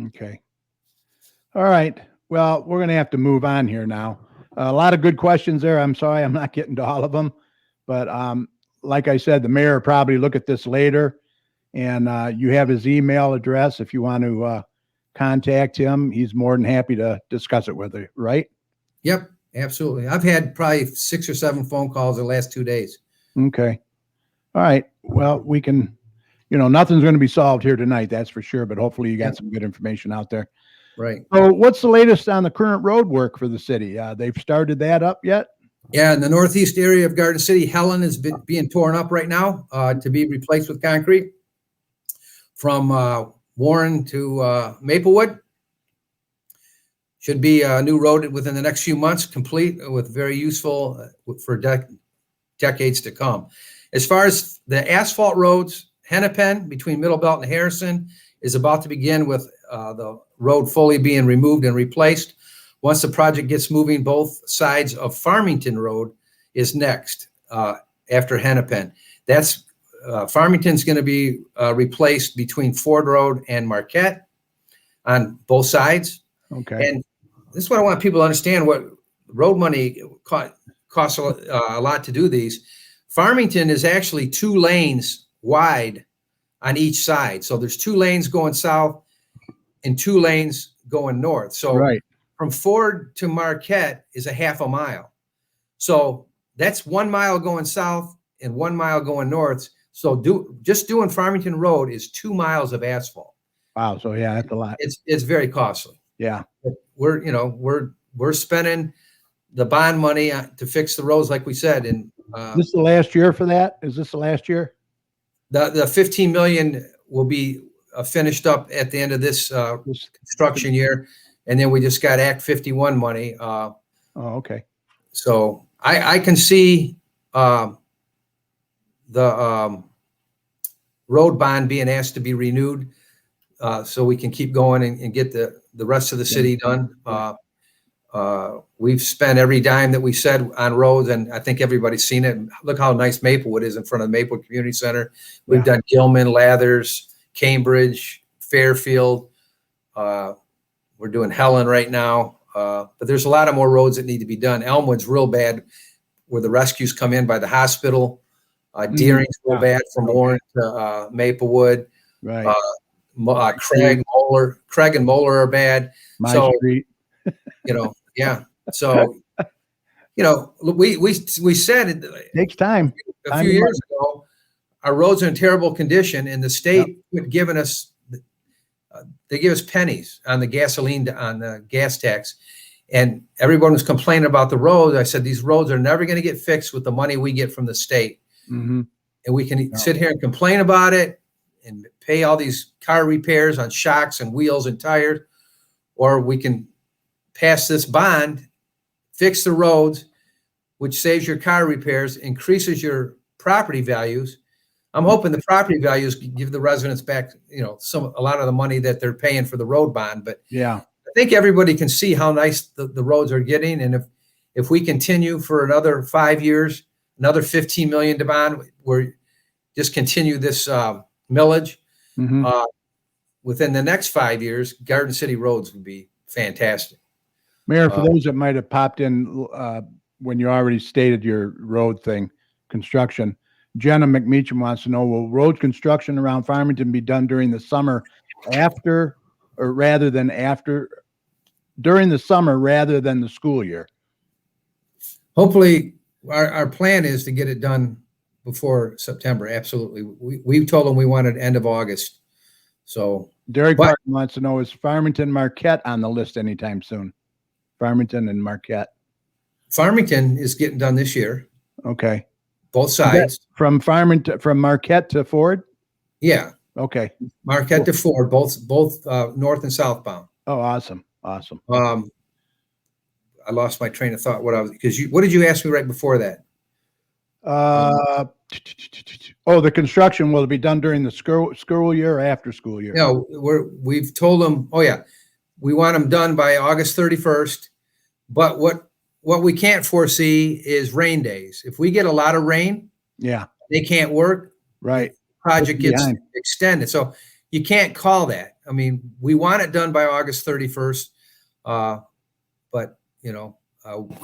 Okay. All right. Well, we're going to have to move on here now. A lot of good questions there. I'm sorry I'm not getting to all of them. But like I said, the mayor will probably look at this later. And you have his email address if you want to contact him. He's more than happy to discuss it with you, right? Yep, absolutely. I've had probably 6 or 7 phone calls the last 2 days. Okay. All right. Well, we can, nothing's going to be solved here tonight, that's for sure. But hopefully you got some good information out there. Right. So what's the latest on the current road work for the city? They've started that up yet? Yeah, in the northeast area of Garden City, Helen is being torn up right now to be replaced with concrete. From Warren to Maplewood. Should be a new road within the next few months, complete with very useful for decades to come. As far as the asphalt roads, Hennepin between Middle Belt and Harrison is about to begin with the road fully being removed and replaced. Once the project gets moving, both sides of Farmington Road is next after Hennepin. That's Farmington's going to be replaced between Ford Road and Marquette on both sides. Okay. And this is what I want people to understand, what road money costs a lot to do these. Farmington is actually 2 lanes wide on each side. So there's 2 lanes going south and 2 lanes going north. So right. From Ford to Marquette is a half a mile. So that's 1 mile going south and 1 mile going north. So just doing Farmington Road is 2 miles of asphalt. Wow. So yeah, that's a lot. It's very costly. Yeah. But we're spending the bond money to fix the roads, like we said. And this is the last year for that? Is this the last year? The 15 million will be finished up at the end of this construction year, and then we just got Act 51 money. Oh, okay. So I can see the road bond being asked to be renewed, so we can keep going and get the rest of the city done. We've spent every dime that we said on roads, and I think everybody's seen it. Look how nice Maplewood is in front of the Maplewood Community Center. We've done Gilman, Lathers, Cambridge, Fairfield. We're doing Helen right now. But there's a lot of more roads that need to be done. Elmwood's real bad where the rescues come in by the hospital. Deering's real bad from Warren to Maplewood. Right. Craig and Moeller are bad. My street. Yeah. So, we said it Takes time. a few years ago, our roads are in terrible condition, and the state had given us, they give us pennies on the gasoline, on the gas tax, and everyone was complaining about the roads. I said, these roads are never going to get fixed with the money we get from the state. Mm-hmm. And we can sit here and complain about it and pay all these car repairs on shocks and wheels and tires, or we can pass this bond, fix the roads, which saves your car repairs, increases your property values. I'm hoping the property values give the residents back, a lot of the money that they're paying for the road bond. But yeah, I think everybody can see how nice the roads are getting. And if we continue for another 5 years, another 15 million to bond, we're just continue this millage. Mm-hmm. Within the next 5 years, Garden City roads would be fantastic. Mayor, for those that might have popped in when you already stated your road thing, construction, Jenna McMeacham wants to know, will road construction around Farmington be done during the summer during the summer rather than the school year? Hopefully, our plan is to get it done before September. Absolutely. We told them we wanted end of August. So Derek Martin wants to know, is Farmington Marquette on the list anytime soon? Farmington and Marquette. Farmington is getting done this year. Okay. Both sides. From Marquette to Ford? Yeah. Okay. Marquette to Ford, both north and southbound. Oh, awesome. Awesome. I lost my train of thought. What did you ask me right before that? The construction, will it be done during the school year or after school year? No, we've told them, we want them done by August 31st. But what we can't foresee is rain days. If we get a lot of rain, they can't work. Right. Project gets extended. So you can't call that. I mean, we want it done by August 31st. But we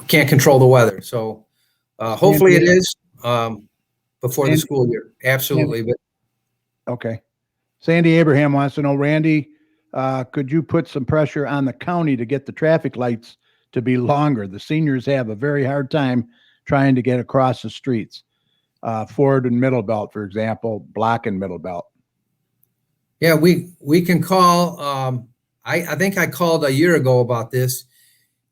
can't control the weather. So hopefully it is before the school year. Absolutely. But okay. Sandy Abraham wants to know, Randy, could you put some pressure on the county to get the traffic lights to be longer? The seniors have a very hard time trying to get across the streets. Ford and Middle Belt, for example, blocking Middle Belt. Yeah, we can call. I think I called a year ago about this,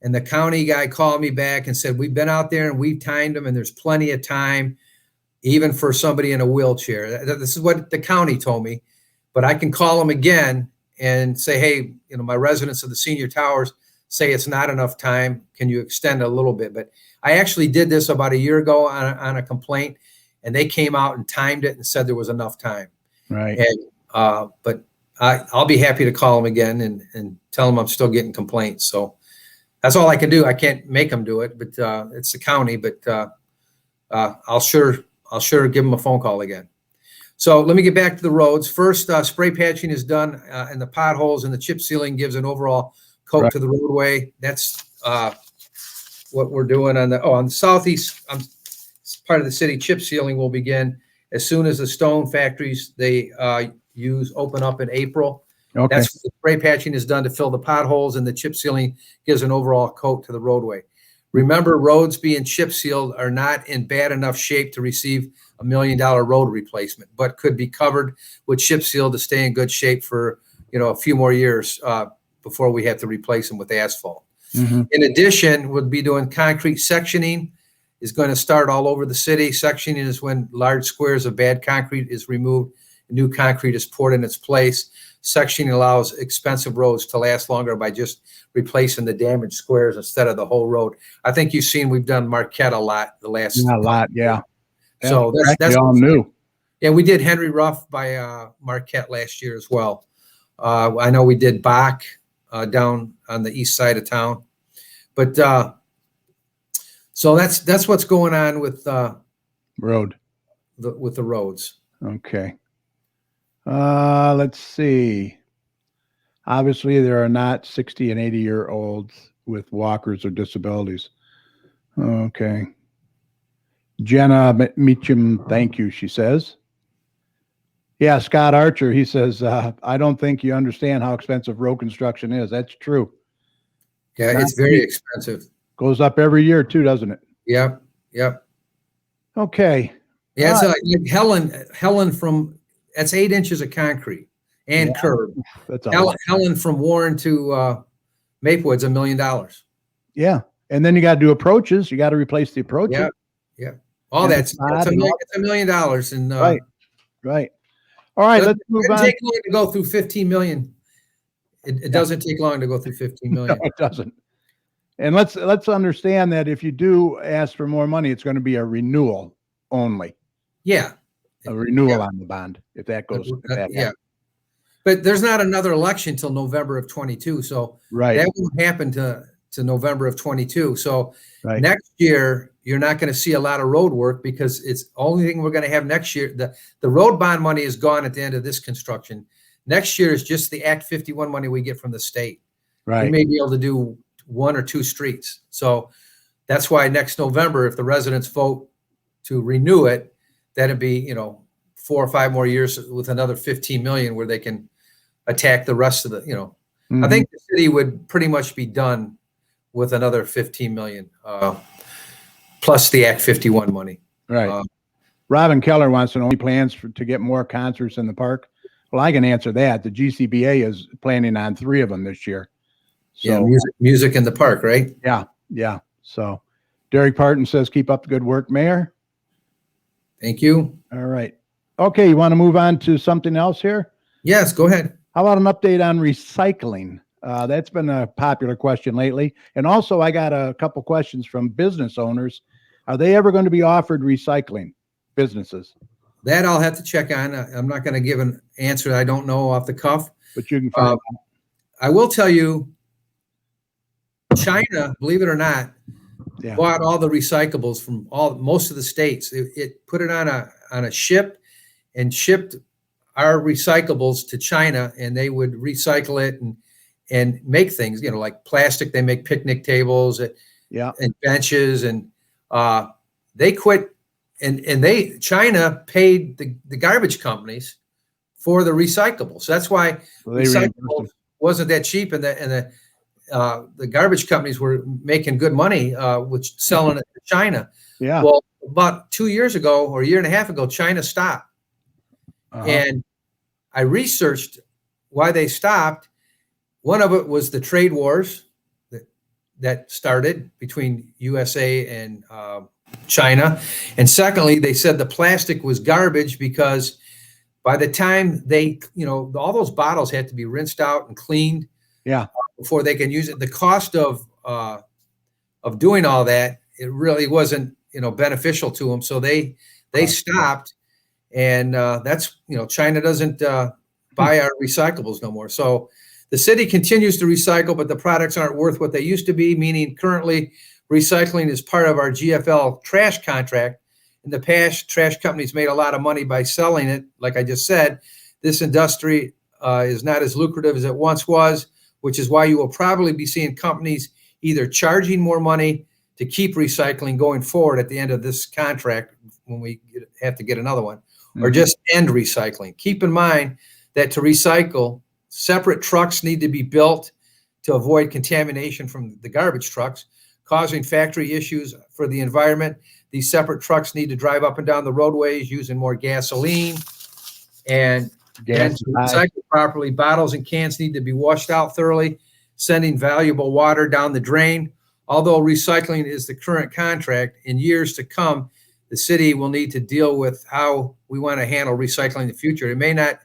and the county guy called me back and said, we've been out there and we've timed them, and there's plenty of time, even for somebody in a wheelchair. This is what the county told me, but I can call them again and say, hey, my residents of the senior towers say it's not enough time. Can you extend a little bit? But I actually did this about a year ago on a complaint, and they came out and timed it and said there was enough time. Right. And but I'll be happy to call them again and tell them I'm still getting complaints. So that's all I can do. I can't make them do it, but it's the county. But I'll sure give them a phone call again. So let me get back to the roads. First, spray patching is done, and the potholes and the chip sealing gives an overall coat to the roadway. That's what we're doing on the southeast part of the city. Chip sealing will begin as soon as the stone factories they open up in April. Okay. That's what the spray patching is done to fill the potholes, and the chip sealing gives an overall coat to the roadway. Remember, roads being chip sealed are not in bad enough shape to receive $1 million road replacement, but could be covered with chip seal to stay in good shape for a few more years before we have to replace them with asphalt. Mm-hmm. In addition, we'll be doing concrete sectioning. Is going to start all over the city. Sectioning is when large squares of bad concrete is removed new concrete is poured in its place. Sectioning allows expensive roads to last longer by just replacing the damaged squares instead of the whole road. I think you've seen we've done Marquette a lot the last. Yeah, a lot. Yeah. So that's all new. Yeah, we did Henry Ruff by Marquette last year as well. I know we did Bach down on the east side of town, but so that's what's going on with Road. with the roads. Okay. Let's see. Obviously, there are not 60 and 80-year-olds with walkers or disabilities. Okay. Jenna Meacham, thank you, she says. Yeah, Scott Archer, he says, I don't think you understand how expensive road construction is. That's true. Yeah, Not it's very cheap. expensive. Goes up every year too, doesn't it? Yep. Okay. Yeah, it's like Helen from, that's 8 inches of concrete and curb. That's a lot. Helen from Warren to Maplewood's $1 million. Yeah. And then you got to do approaches. You got to replace the approaches. Yeah. All And that's $1 million. And Right. All right, let's move on. It doesn't take long to go through 15 million. It doesn't take long to go through 15 million. No, it doesn't. And let's understand that if you do ask for more money, it's going to be a renewal only. Yeah. A renewal on the bond, if that goes. Yeah. But there's not another election till November of 22. So Right. that won't happen to November of 22. So Right. next year, you're not going to see a lot of road work because it's the only thing we're going to have next year. The road bond money is gone at the end of this construction. Next year is just the Act 51 money we get from the state. Right. We may be able to do 1 or 2 streets. So that's why next November, if the residents vote to renew it, that'd be, 4 or 5 more years with another 15 million where they can attack the rest of the, Mhm. I think the city would pretty much be done with another 15 million, plus the Act 51 money. Right. Robin Keller wants to know any plans to get more concerts in the park. Well, I can answer that. The GCBA is planning on 3 of them this year. So Music in the park, right? yeah. So Derek Parton says, keep up the good work, Mayor. Thank you. All right. Okay, you want to move on to something else here? Yes, go ahead. How about an update on recycling? That's been a popular question lately. And also, I got a couple questions from business owners. Are they ever going to be offered recycling, businesses? That I'll have to check on. I'm not going to give an answer I don't know off the cuff. But you can find out. I will tell you, China, believe it or not, Yeah. bought all the recyclables from most of the states. It put it on a ship and shipped our recyclables to China, and they would recycle it and make things, like plastic. They make picnic tables Yeah. and benches, and they quit. And China paid the garbage companies for the recyclables. So that's why So they reimbursed recyclables them. wasn't that cheap, and the garbage companies were making good money, which selling it to China. Yeah. Well, about 2 years ago or a year and a half ago, China stopped. Uh-huh. And I researched why they stopped. One of it was the trade wars that started between USA and China. And secondly, they said the plastic was garbage because by the time all those bottles had to be rinsed out and cleaned. Yeah. Before they can use it. The cost of doing all that, it really wasn't, beneficial to them. So they stopped. And that's, China doesn't buy our recyclables no more. So the city continues to recycle, but the products aren't worth what they used to be, meaning currently recycling is part of our GFL trash contract. In the past, trash companies made a lot of money by selling it. Like I just said, this industry is not as lucrative as it once was, which is why you will probably be seeing companies either charging more money to keep recycling going forward at the end of this contract when we have to get another one, or just end recycling. Keep in mind that to recycle, separate trucks need to be built to avoid contamination from the garbage trucks, causing factory issues for the environment. These separate trucks need to drive up and down the roadways using more gasoline. And Gas to recycle properly, bottles and cans need to be washed out thoroughly, sending valuable water down the drain. Although recycling is the current contract, in years to come, the city will need to deal with how we want to handle recycling in the future. It may not,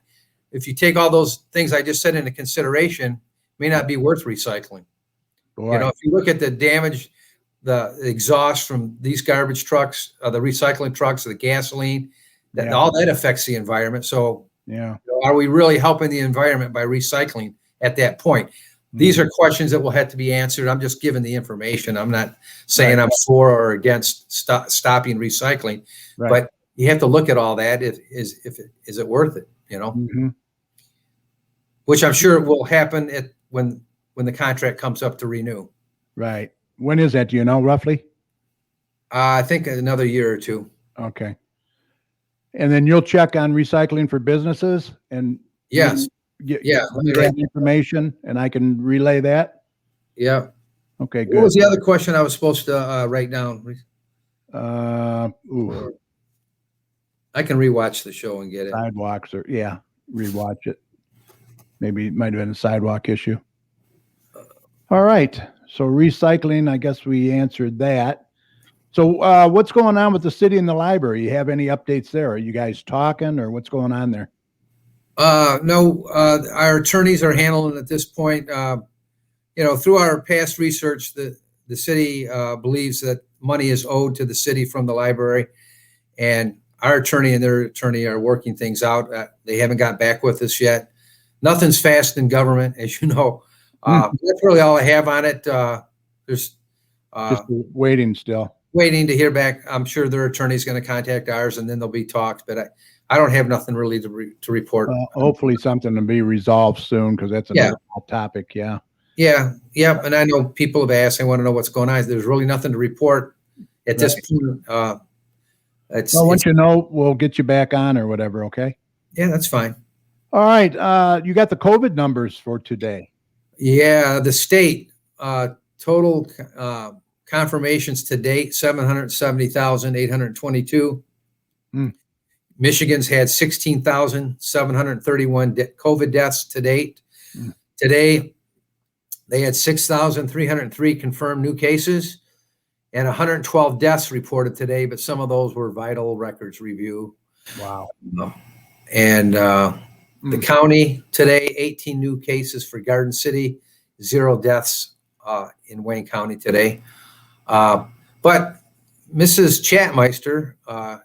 if you take all those things I just said into consideration, it may not be worth recycling. Boy. You know, if you look at the damage, the exhaust from these garbage trucks, the recycling trucks, the gasoline, that Yeah. all that affects the environment. So Yeah. are we really helping the environment by recycling at that point? These are questions that will have to be answered. I'm just giving the information. I'm not saying I'm for or against stopping recycling, Right. but you have to look at all that. Is it worth it? You know, Mhm. which I'm sure will happen when the contract comes up to renew. Right. When is that? Do you know roughly? I think another year or two. Okay. And then you'll check on recycling for businesses and Yes. get Yeah. me that information, and I can relay that. Yeah. Okay, What good. was the other question I was supposed to write down? Oof, I can rewatch the show and get it. sidewalks or yeah, rewatch it. Maybe it might have been a sidewalk issue. All right. So recycling, I guess we answered that. So what's going on with the city and the library? You have any updates there? Are you guys talking or what's going on there? No, our attorneys are handling it at this point. Through our past research, the city believes that money is owed to the city from the library, and our attorney and their attorney are working things out. They haven't got back with us yet. Nothing's fast in government, as you know. That's really all I have on it. There's Just waiting still. waiting to hear back. I'm sure their attorney's going to contact ours, and then there'll be talks. But I don't have nothing really to report. Hopefully something to be resolved soon because that's another hot topic. Yeah. Yeah. And I know people have asked. I want to know what's going on. There's really nothing to report at this point. Well, once you know, we'll get you back on or whatever. Okay. Yeah, that's fine. All right. You got the COVID numbers for today. Yeah, the state total confirmations to date 770,822. Michigan's had 16,731 COVID deaths to date. Today, they had 6,303 confirmed new cases and 112 deaths reported today, but some of those were vital records review. Wow. And the county today, 18 new cases for Garden City, 0 deaths in Wayne County today. But Mrs. Chatmeister,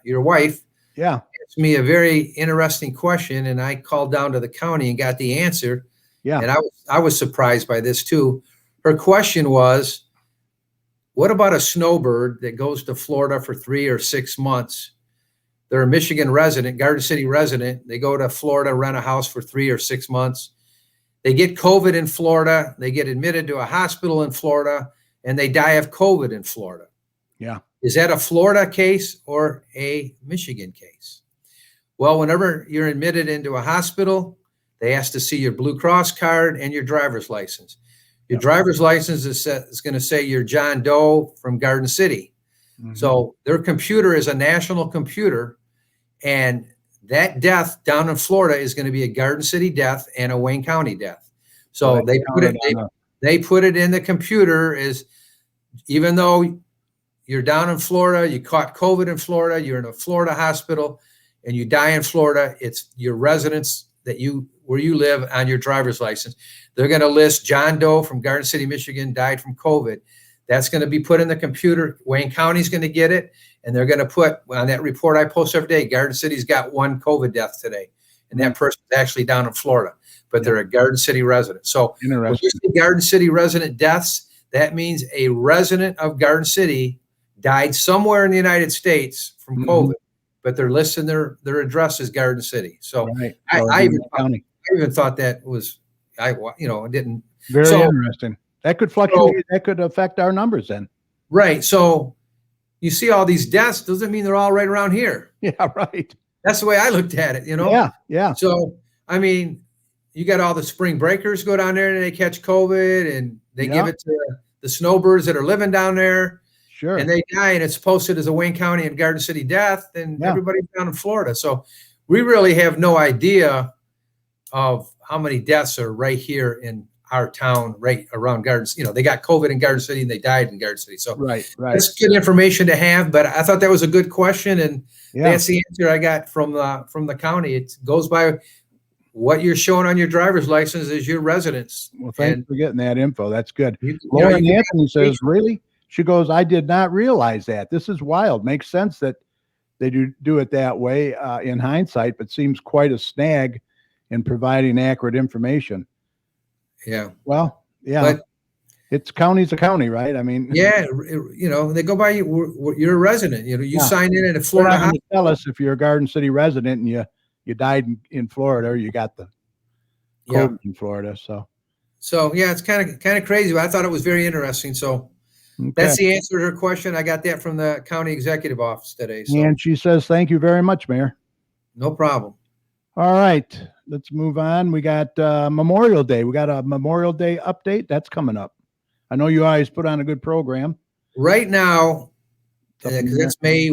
your wife, asked me a very interesting question, and I called down to the county and got the answer. Yeah. And I was surprised by this too. Her question was, what about a snowbird that goes to Florida for 3 or 6 months? They're a Michigan resident, Garden City resident. They go to Florida, rent a house for 3 or 6 months. They get COVID in Florida. They get admitted to a hospital in Florida, and they die of COVID in Florida. Yeah. Is that a Florida case or a Michigan case? Well, whenever you're admitted into a hospital, they ask to see your Blue Cross card and your driver's license. Your driver's license is going to say you're John Doe from Garden City. So their computer is a national computer, and that death down in Florida is going to be a Garden City death and a Wayne County death. So they put it in the computer as, even though you're down in Florida, you caught COVID in Florida, you're in a Florida hospital, and you die in Florida, it's your residence where you live on your driver's license. They're going to list John Doe from Garden City, Michigan, died from COVID. That's going to be put in the computer. Wayne County's going to get it, and they're going to put on that report I post every day, Garden City's got 1 COVID death today, and that person's actually down in Florida, but they're a Garden City resident. So when you see Garden City resident deaths, that means a resident of Garden City died somewhere in the United States from COVID, but they're listing their address as Garden City. So I even thought that was, it didn't. Very interesting. That could fluctuate. That could affect our numbers then. Right. So you see all these deaths, doesn't mean they're all right around here. Yeah, right. That's the way I looked at it, Yeah. So, I mean, you got all the spring breakers go down there and they catch COVID, and they give it to the snowbirds that are living down there. Sure. And they die, and it's posted as a Wayne County and Garden City death, and everybody's down in Florida. So we really have no idea of how many deaths are right here in our town right around Gardens. They got COVID in Garden City and they died in Garden City. So Right. that's good information to have, but I thought that was a good question. And Yeah. that's the answer I got from the county. It goes by what you're showing on your driver's license is your residence. Well, thanks And for getting that info. That's good. you Lauren can- Anthony says, really? She goes, I did not realize that. This is wild. Makes sense that they do it that way in hindsight, but seems quite a snag in providing accurate information. yeah. Well, yeah, But it's county's a county, right? I mean, yeah, they go by you. You're a resident. You Yeah. sign in at a they're Florida not going to hospital. tell us if you're a Garden City resident and you died in Florida or you got the Yeah. COVID in Florida. So yeah, it's kind of crazy, but I thought it was very interesting. So that's Okay. the answer to her question. I got that from the county executive office today. So And she says, thank you very much, Mayor. no problem. All right, let's move on. We got Memorial Day. We got a Memorial Day update. That's coming up. I know you always put on a good program. Right now, Something because it's May,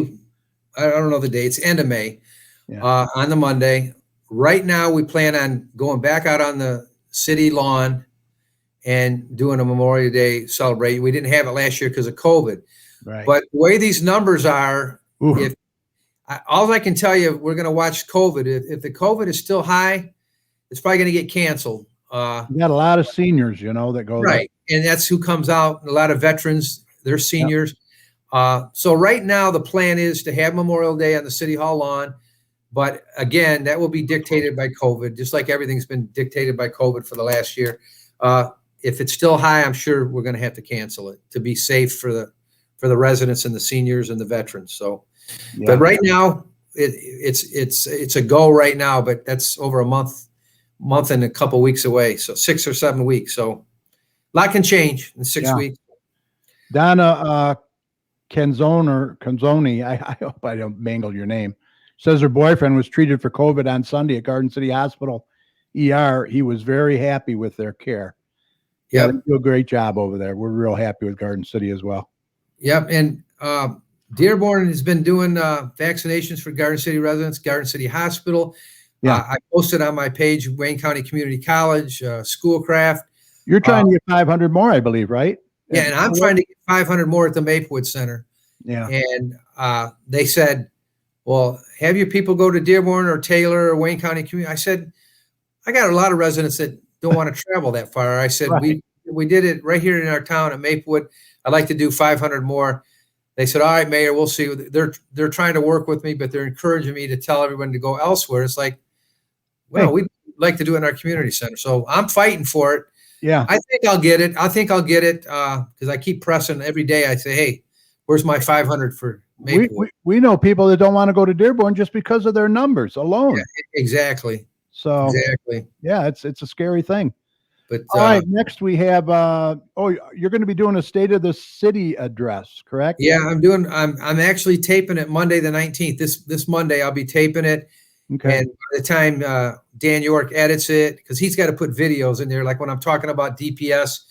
I don't know the dates, end of May, Yeah. on the Monday. Right now, we plan on going back out on the city lawn and doing a Memorial Day celebration. We didn't have it last year because of COVID. Right. But the way these numbers are, Ooh, if all I can tell you, we're going to watch COVID. If the COVID is still high, it's probably going to get canceled. we got a lot of seniors, that go there. Right. And that's who comes out. A lot of veterans, they're seniors. So right now, the plan is to have Memorial Day on the City Hall lawn. But again, that will be dictated by COVID, just like everything's been dictated by COVID for the last year. If it's still high, I'm sure we're going to have to cancel it to be safe for the residents and the seniors and the veterans. So, Yeah. but right now, it's a go right now. But that's over a month and a couple weeks away. So 6 or 7 weeks. So a lot can change in 6 Yeah. weeks. Donna Canzoni, I hope I don't mangle your name, says her boyfriend was treated for COVID on Sunday at Garden City Hospital ER. He was very happy with their care. Yep. They do a great job over there. We're real happy with Garden City as well. Yep. And Dearborn has been doing vaccinations for Garden City residents, Garden City Hospital. Yeah. I posted on my page, Wayne County Community College, Schoolcraft. You're trying to get 500 more, I believe, right? Yeah, and I'm trying to get 500 more at the Maplewood Center. Yeah. And they said, well, have your people go to Dearborn or Taylor or Wayne County Community. I said, I got a lot of residents that don't want to travel that far. I said, Right. we did it right here in our town at Maplewood. I'd like to do 500 more. They said, all right, Mayor, we'll see. They're trying to work with me, but they're encouraging me to tell everyone to go elsewhere. It's like, well, Hey. we'd like to do it in our community center. So I'm fighting for it. Yeah. I think I'll get it. Because I keep pressing every day. I say, hey, where's my 500 for Maplewood? We know people that don't want to go to Dearborn just because of their numbers alone. Yeah. Exactly. So Exactly. yeah, it's a scary thing. But All right, next we have you're going to be doing a State of the City address, correct? yeah, I'm actually taping it Monday the 19th. This Monday I'll be taping it. Okay. And by the time Dan York edits it, because he's got to put videos in there, like when I'm talking about DPS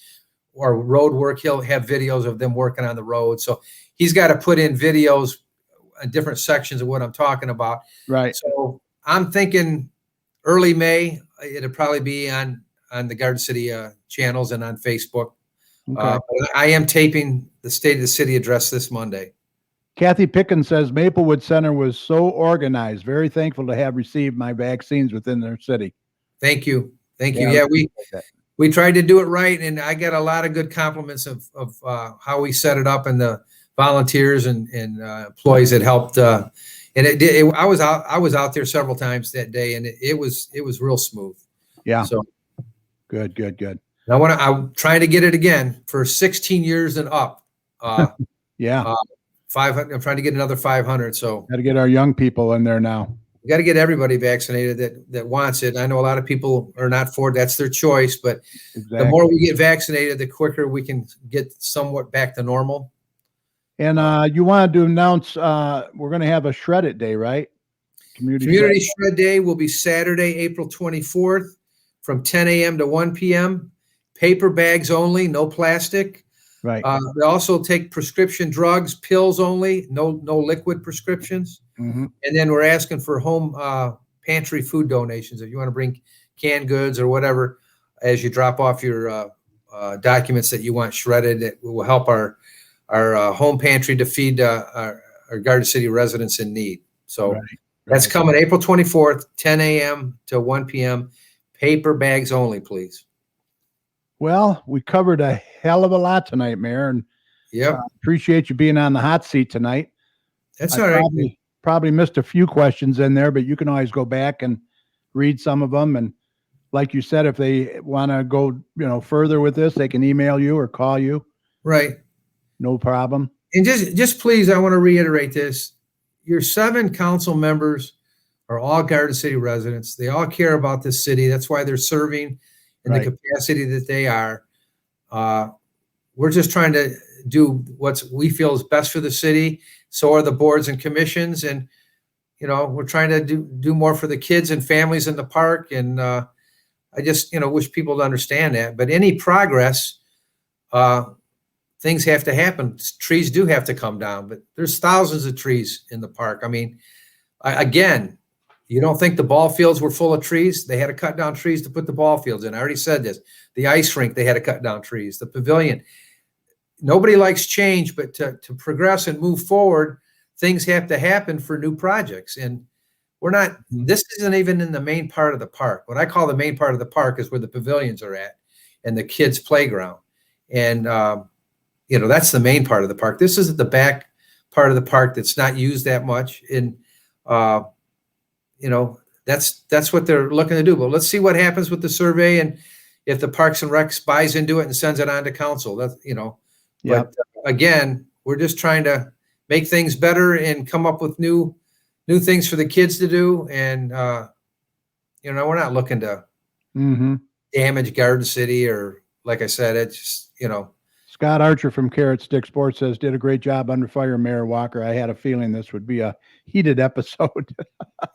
or road work, he'll have videos of them working on the road. So he's got to put in videos, different sections of what I'm talking about. Right. So I'm thinking early May, it'll probably be on the Garden City channels and on Facebook. Okay. But I am taping the State of the City address this Monday. Kathy Pickens says Maplewood Center was so organized. Very thankful to have received my vaccines within their city. Thank you. Thank you. Yeah, Yeah, we tried to do it right, and I got a lot of good compliments of how we set it up and the volunteers and employees that helped. And I was out there several times that day, and it was real smooth. Yeah. So Good. I'm trying to get it again for 16 years and up. Yeah. 500. I'm trying to get another 500. So Got to get our young people in there now. we got to get everybody vaccinated that wants it. I know a lot of people are not for it. That's their choice, but Exactly. the more we get vaccinated, the quicker we can get somewhat back to normal. And you wanted to announce we're going to have a Shred It Day, right? Community Shred Day will be Saturday, April 24th from 10 a.m. to 1 p.m. Paper bags only, no plastic. Right. They also take prescription drugs, pills only, no liquid prescriptions. Mhm. And then we're asking for home pantry food donations. If you want to bring canned goods or whatever, as you drop off your documents that you want shredded. It will help our home pantry to feed our Garden City residents in need. So Right, that's right. coming April 24th, 10 a.m. to 1 p.m. Paper bags only, please. Well, we covered a hell of a lot tonight, Mayor, and Yep, appreciate you being on the hot seat tonight. that's I all right. probably missed a few questions in there, but you can always go back and read some of them. And like you said, if they want to go, further with this, they can email you or call you. Right. No problem. And just please, I want to reiterate this. Your 7 council members are all Garden City residents. They all care about this city. That's why they're serving in Right. the capacity that they are. We're just trying to do what we feel is best for the city. So are the boards and commissions. And, we're trying to do more for the kids and families in the park. And I just, wish people to understand that. But any progress, things have to happen. Trees do have to come down, but there's thousands of trees in the park. I mean, again, you don't think the ball fields were full of trees? They had to cut down trees to put the ball fields in. I already said this. The ice rink, they had to cut down trees. The pavilion. Nobody likes change, but to progress and move forward, things have to happen for new projects. And this isn't even in the main part of the park. What I call the main part of the park is where the pavilions are at and the kids' playground. And, that's the main part of the park. This is the back part of the park that's not used that much. And, that's what they're looking to do. But let's see what happens with the survey. And if the Parks and Recs buys into it and sends it on to council, that's, Yeah. but again, we're just trying to make things better and come up with new things for the kids to do. And, we're not looking to Mm-hmm. damage Garden City or, like I said, it's just, Scott Archer from Carrot Stick Sports says, did a great job under fire, Mayor Walker. I had a feeling this would be a heated episode.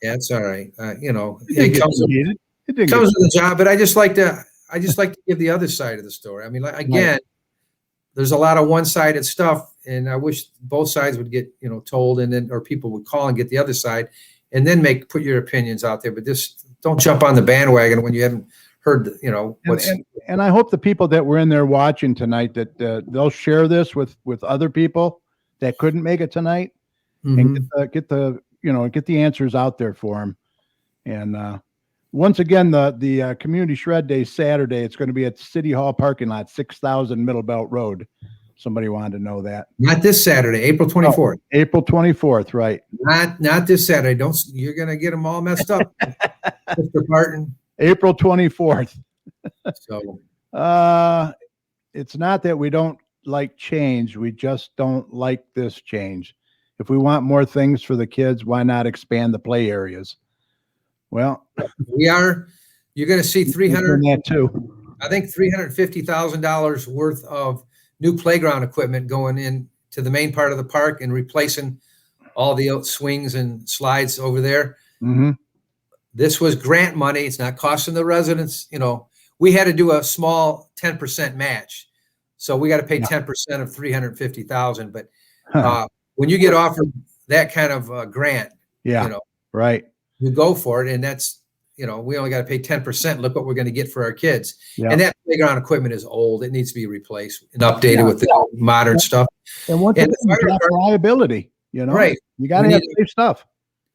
yeah, it's all right. It It didn't get comes too heated. It didn't comes get- with the job, but I just like to give the other side of the story. I mean, again, there's a lot of one-sided stuff, and I wish both sides would get, told, and then, or people would call and get the other side, and then put your opinions out there. But just don't jump on the bandwagon when you haven't heard, what's. And I hope the people that were in there watching tonight that they'll share this with other people that couldn't make it tonight and get the answers out there for them. And once again, the community shred day Saturday, it's going to be at City Hall parking lot, 6,000 Middle Belt Road. Somebody wanted to know that. Not this Saturday, April 24th. April 24th, right? Not this Saturday. You're gonna get them all messed up, Mr. Martin. April 24th. So It's not that we don't like change. We just don't like this change. If we want more things for the kids, why not expand the play areas? Well, you're gonna see that too. I think $350,000 worth of new playground equipment going in to the main part of the park and replacing all the swings and slides over there. Mm-hmm. This was grant money. It's not costing the residents. We had to do a small 10% match. So we got to pay 10% of 350,000. But when you get offered that kind of grant, right, you go for it. And that's, we only got to pay 10%. Look what we're going to get for our kids. Yeah. And that playground equipment is old. It needs to be replaced and updated with the modern stuff. And once And again, you got reliability, Right. You got to have safe stuff.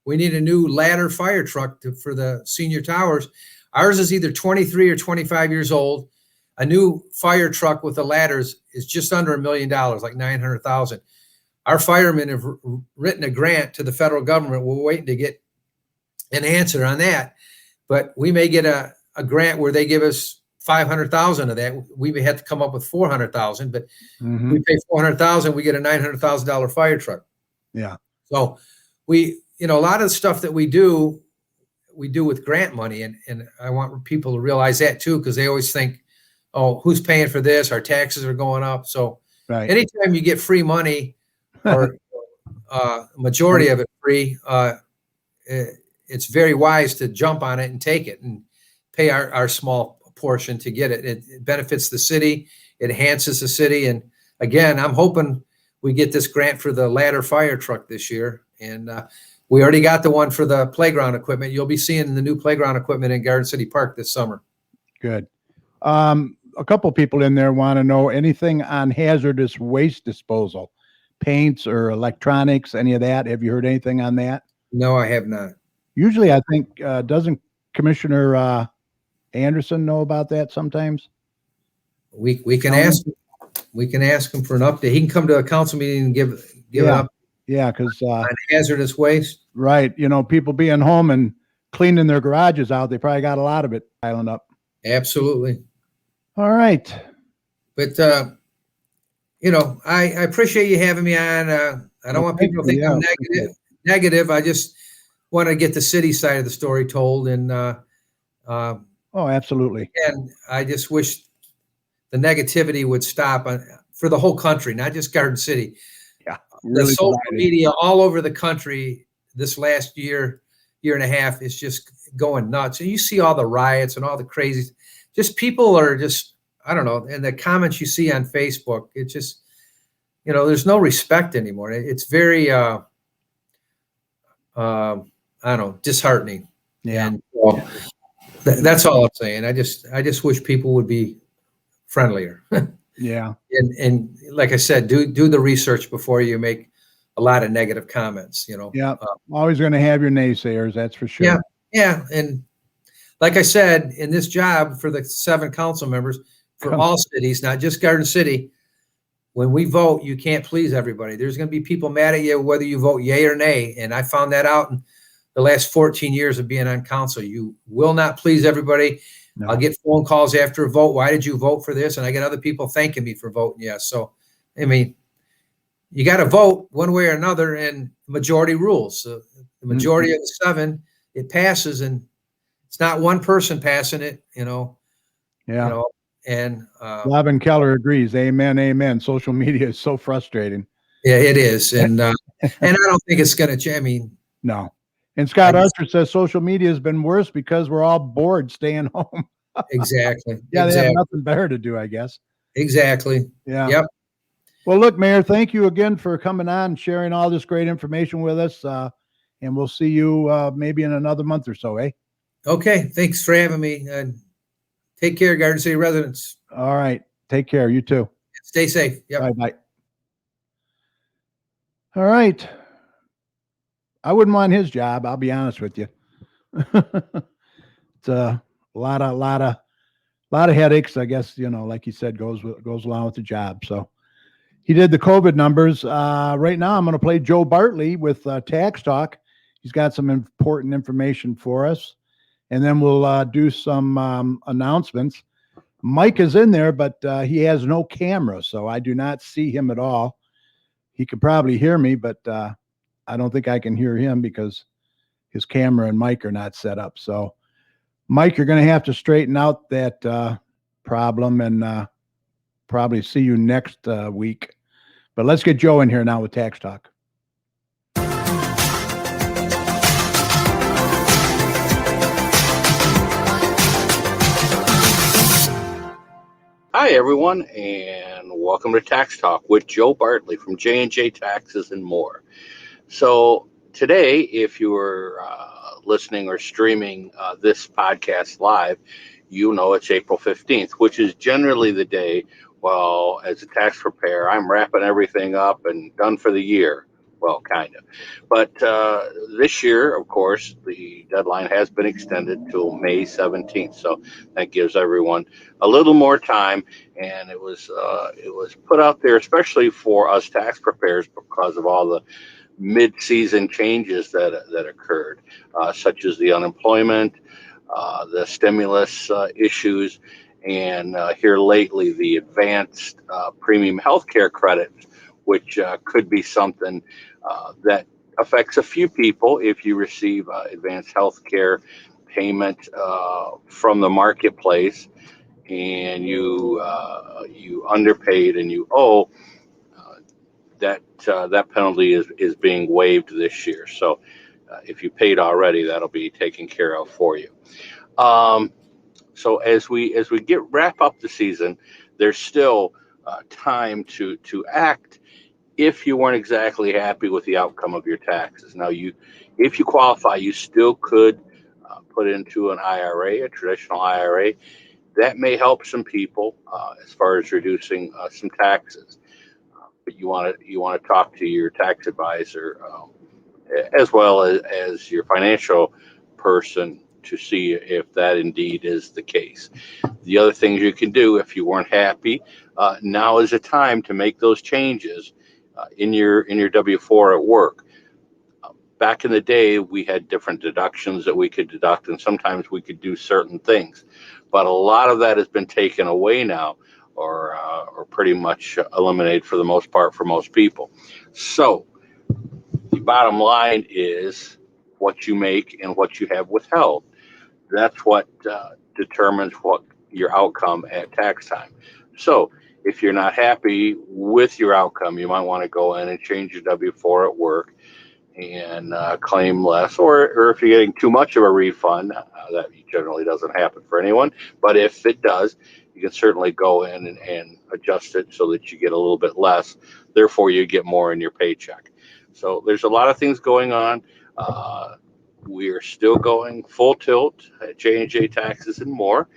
We need a new ladder fire truck for the senior towers. Ours is either 23 or 25 years old. A new fire truck with the ladders is just under $1 million, like 900,000. Our firemen have written a grant to the federal government. We're waiting to get an answer on that, but we may get a grant where they give us 500,000 of that. We may have to come up with 400,000, but we pay 400,000, we get a $900,000 fire truck. Yeah. So a lot of the stuff that we do with grant money. And I want people to realize that too, because they always think, oh, who's paying for this? Our taxes are going up. So anytime you get free money or majority of it free, it's very wise to jump on it and take it and pay our small portion to get it. It benefits the city. It enhances the city. And again, I'm hoping we get this grant for the ladder fire truck this year. And we already got the one for the playground equipment. You'll be seeing the new playground equipment in Garden City Park this summer. Good. A couple people in there want to know anything on hazardous waste disposal, paints or electronics, any of that. Have you heard anything on that? No, I have not. Usually, I think, doesn't Commissioner Anderson know about that sometimes? We can ask him for an update. He can come to a council meeting and give an Yeah. update Yeah, because on hazardous waste. right, people being home and cleaning their garages out, they probably got a lot of it piling up. Absolutely. All right. But I appreciate you having me on. I don't want people to think I'm negative. I just want to get the city side of the story told, and Oh, absolutely. and I just wish the negativity would stop for the whole country, not just Garden City. Yeah, The really social divided. media all over the country this last year and a half is just going nuts. And you see all the riots and all the crazy, just people are just, I don't know. And the comments you see on Facebook, it just, there's no respect anymore. It's very, I don't know, disheartening. Yeah. And that's all I'm saying. I just wish people would be friendlier. Yeah. And like I said, do the research before you make a lot of negative comments, Yeah. Always going to have your naysayers. That's for sure. Yeah. Yeah. And like I said, in this job for the 7 council members for all cities, not just Garden City, when we vote, you can't please everybody. There's going to be people mad at you whether you vote yay or nay. And I found that out in the last 14 years of being on council. You will not please everybody. No. I'll get phone calls after a vote. Why did you vote for this? And I get other people thanking me for voting yes. So, I mean, you got to vote one way or another, and majority rules. So the majority of the 7, it passes, and it's not one person passing it, Yeah. And Robin Keller agrees. Amen. Amen. Social media is so frustrating. yeah, it is. And and I don't think it's going to change. I mean, No. And Scott Archer says social media has been worse because we're all bored staying home. exactly. Yeah, they exactly. have nothing better to do, I guess. Exactly. Yeah. Yep. Well, look, Mayor, thank you again for coming on and sharing all this great information with us. And we'll see you maybe in another month or so, eh? Okay. Thanks for having me. And take care, Garden City residents. All right. Take care. You too. Stay safe. Yep. Bye-bye. All right. I wouldn't want his job. I'll be honest with you. It's a lot of headaches, I guess, like you said, goes along with the job. So he did the COVID numbers. Right now I'm going to play Joe Bartley with Tax Talk. He's got some important information for us. And then we'll do some announcements. Mike is in there, but he has no camera, so I do not see him at all. He could probably hear me, but I don't think I can hear him because his camera and mic are not set up. So, Mike, you're going to have to straighten out that problem and probably see you next week. But let's get Joe in here now with Tax Talk. Hi, everyone, and welcome to Tax Talk with Joe Bartley from J&J Taxes and More. So today, if you were listening or streaming this podcast live, you know it's April 15th, which is generally the day, well, as a tax preparer, I'm wrapping everything up and done for the year. Well, kind of. But this year, of course, the deadline has been extended till May 17th. So that gives everyone a little more time. And it was put out there, especially for us tax preparers, because of all the mid-season changes that occurred, such as the unemployment, the stimulus issues, and here lately, the advanced premium healthcare credit, which could be something that affects a few people if you receive advanced health care payment from the marketplace and you underpaid and you owe, that penalty is being waived this year. So if you paid already, that'll be taken care of for you. So as we wrap up the season, there's still time to act if you weren't exactly happy with the outcome of your taxes. Now, if you qualify, you still could put into an IRA, a traditional IRA. that may help some people as far as reducing some taxes. But you want to talk to your tax advisor as well as your financial person to see if that indeed is the case. The other things you can do if you weren't happy, now is the time to make those changes in your W-4 at work. Back in the day, we had different deductions that we could deduct, and sometimes we could do certain things. But a lot of that has been taken away now, or pretty much eliminated for the most part for most people. So the bottom line is what you make and what you have withheld. That's what determines what your outcome at tax time. So if you're not happy with your outcome, you might want to go in and change your W-4 at work and claim less, or if you're getting too much of a refund, that generally doesn't happen for anyone, but if it does, you can certainly go in and adjust it so that you get a little bit less, therefore you get more in your paycheck. So there's a lot of things going on. We are still going full tilt at J&J Taxes and More,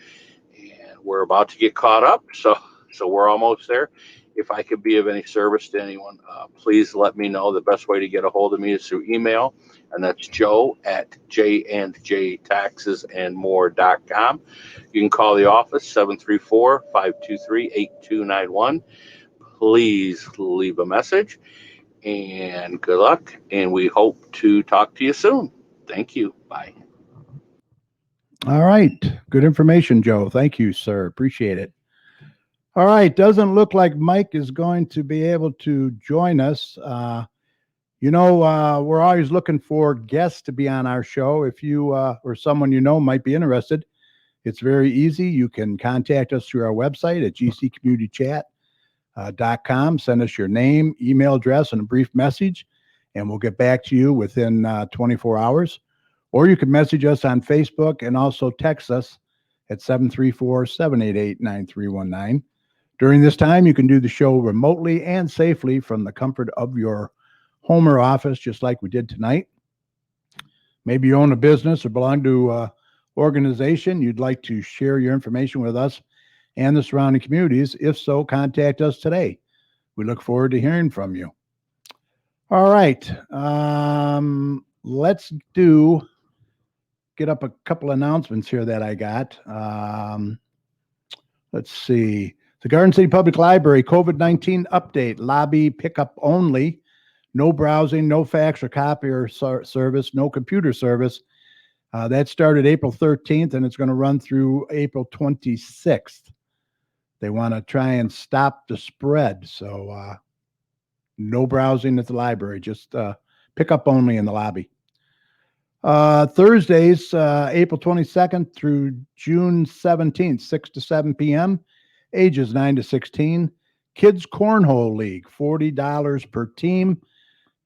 and we're about to get caught up, so we're almost there. If I could be of any service to anyone, please let me know. The best way to get a hold of me is through email, and that's joe@jandjtaxesandmore.com. You can call the office, 734-523-8291. Please leave a message, and good luck, and we hope to talk to you soon. Thank you. Bye. All right. Good information, Joe. Thank you, sir. Appreciate it. All right. Doesn't look like Mike is going to be able to join us. We're always looking for guests to be on our show. If you or someone you know might be interested, it's very easy. You can contact us through our website at gccommunitychat.com. Send us your name, email address, and a brief message, and we'll get back to you within 24 hours. Or you can message us on Facebook and also text us at 734-788-9319. During this time, you can do the show remotely and safely from the comfort of your home or office, just like we did tonight. Maybe you own a business or belong to an organization. You'd like to share your information with us and the surrounding communities. If so, contact us today. We look forward to hearing from you. All right. Let's get up a couple announcements here that I got. Let's see. The Garden City Public Library COVID-19 update, lobby pickup only, no browsing, no fax or copier service, no computer service. That started April 13th, and it's going to run through April 26th. They want to try and stop the spread, so no browsing at the library, just pickup only in the lobby. Thursdays, April 22nd through June 17th, 6 to 7 p.m., ages 9 to 16. Kids Cornhole League, $40 per team.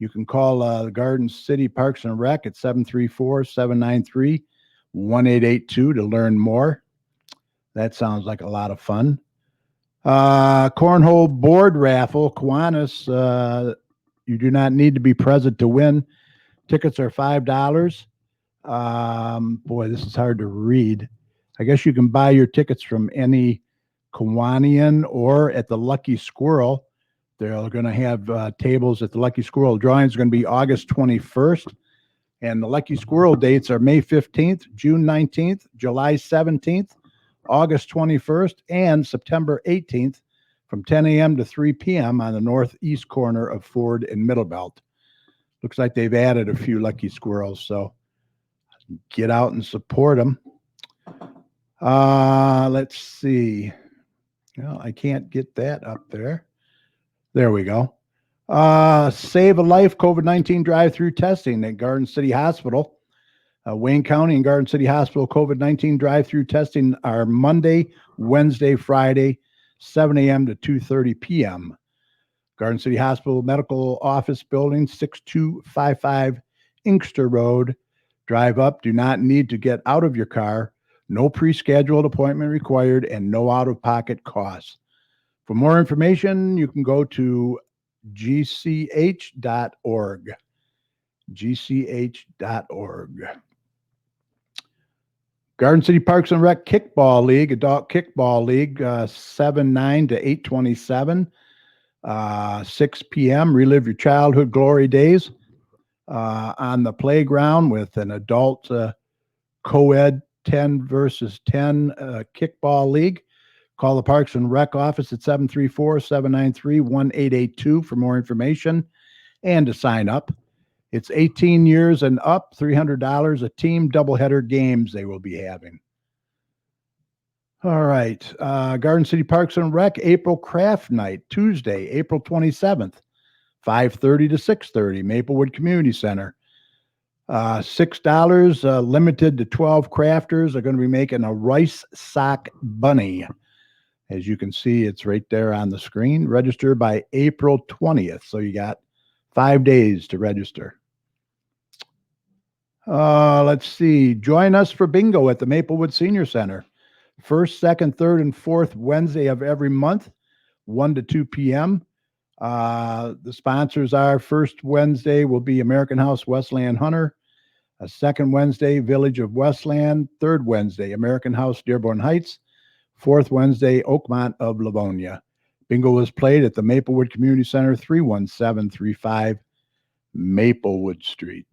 You can call the Garden City Parks and Rec at 734-793-1882 to learn more. That sounds like a lot of fun. Cornhole board raffle, Kiwanis. You do not need to be present to win. Tickets are $5. Boy, this is hard to read. I guess you can buy your tickets from any Kiwanian or at the Lucky Squirrel. They're going to have tables at the Lucky Squirrel. Drawing is going to be August 21st. And the Lucky Squirrel dates are May 15th, June 19th, July 17th, August 21st, and September 18th from 10 a.m. to 3 p.m. on the northeast corner of Ford and Middlebelt. Looks like they've added a few Lucky Squirrels, so get out and support them. Let's see. Well, I can't get that up there. There we go. Save a Life COVID-19 drive-through testing at Garden City Hospital. Wayne County and Garden City Hospital COVID-19 drive-through testing are Monday, Wednesday, Friday, 7 a.m. to 2:30 p.m. Garden City Hospital Medical Office Building, 6255 Inkster Road. Drive up. Do not need to get out of your car. No pre-scheduled appointment required and no out-of-pocket costs. For more information, you can go to gch.org. gch.org. Garden City Parks and Rec Kickball League, Adult Kickball League, 7/9 to 8/27, 6 p.m. Relive your childhood glory days on the playground with an adult co-ed 10 versus 10 kickball league. Call the Parks and Rec office at 734-793-1882 for more information and to sign up. It's 18 years and up, $300 a team, doubleheader games they will be having. All right. Garden City Parks and Rec, April Craft Night, Tuesday, April 27th, 5:30 to 6:30, Maplewood Community Center. $6, limited to 12 crafters are going to be making a rice sock bunny. As you can see, it's right there on the screen. Register by April 20th. So you got 5 days to register. Let's see. Join us for bingo at the Maplewood Senior Center. First, second, third, and fourth Wednesday of every month, 1 to 2 p.m. The sponsors are first Wednesday will be American House Westland Hunter. Second Wednesday, Village of Westland. Third Wednesday, American House Dearborn Heights. Fourth Wednesday, Oakmont of Livonia. Bingo was played at the Maplewood Community Center, 31735 Maplewood Street.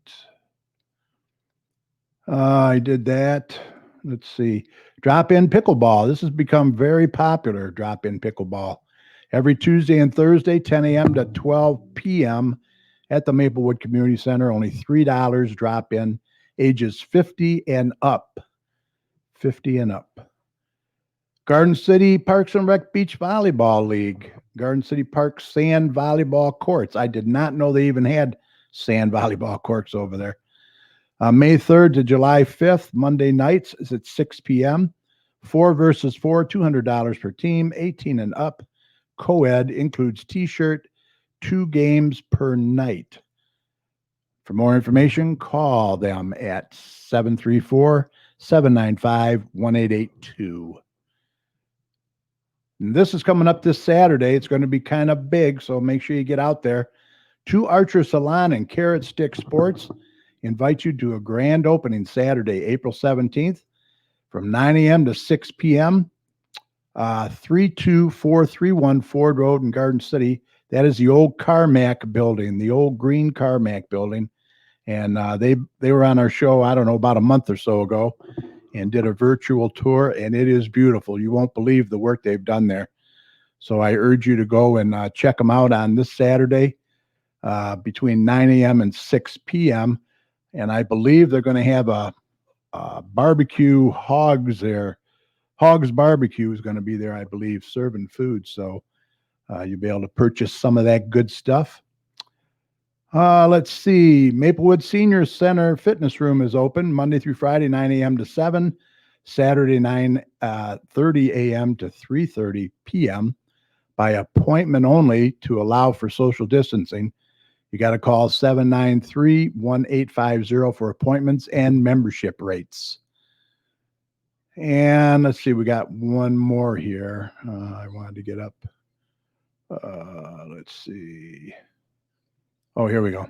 I did that. Let's see. Drop-in pickleball. This has become very popular, drop-in pickleball. Every Tuesday and Thursday, 10 a.m. to 12 p.m. at the Maplewood Community Center. Only $3 drop-in, ages 50 and up. 50 and up. Garden City Parks and Rec Beach Volleyball League. Garden City Park sand volleyball courts. I did not know they even had sand volleyball courts over there. May 3rd to July 5th, Monday nights is at 6 p.m. 4 versus 4, $200 per team, 18 and up. Co-ed includes t-shirt, 2 games per night. For more information, call them at 734-795-1882. And this is coming up this Saturday. It's going to be kind of big, so make sure you get out there. 2 Archer Salon and Carrot Stick Sports invite you to a grand opening Saturday, April 17th from 9 a.m. to 6 p.m. 32431 Ford Road in Garden City. That is the old Carmack building, the old green Carmack building. And they were on our show, I don't know, about a month or so ago and did a virtual tour, and it is beautiful. You won't believe the work they've done there. So I urge you to go and check them out on this Saturday between 9 a.m. and 6 p.m. And I believe they're going to have a barbecue hogs there. Hogs Barbecue is going to be there, I believe, serving food. So you'll be able to purchase some of that good stuff. Let's see. Maplewood Senior Center Fitness Room is open Monday through Friday, 9 a.m. to 7, Saturday, 9:30 a.m. to 3:30 p.m. by appointment only to allow for social distancing. You got to call 793-1850 for appointments and membership rates. And let's see, we got one more here. I wanted to get up. Let's see. Oh, here we go.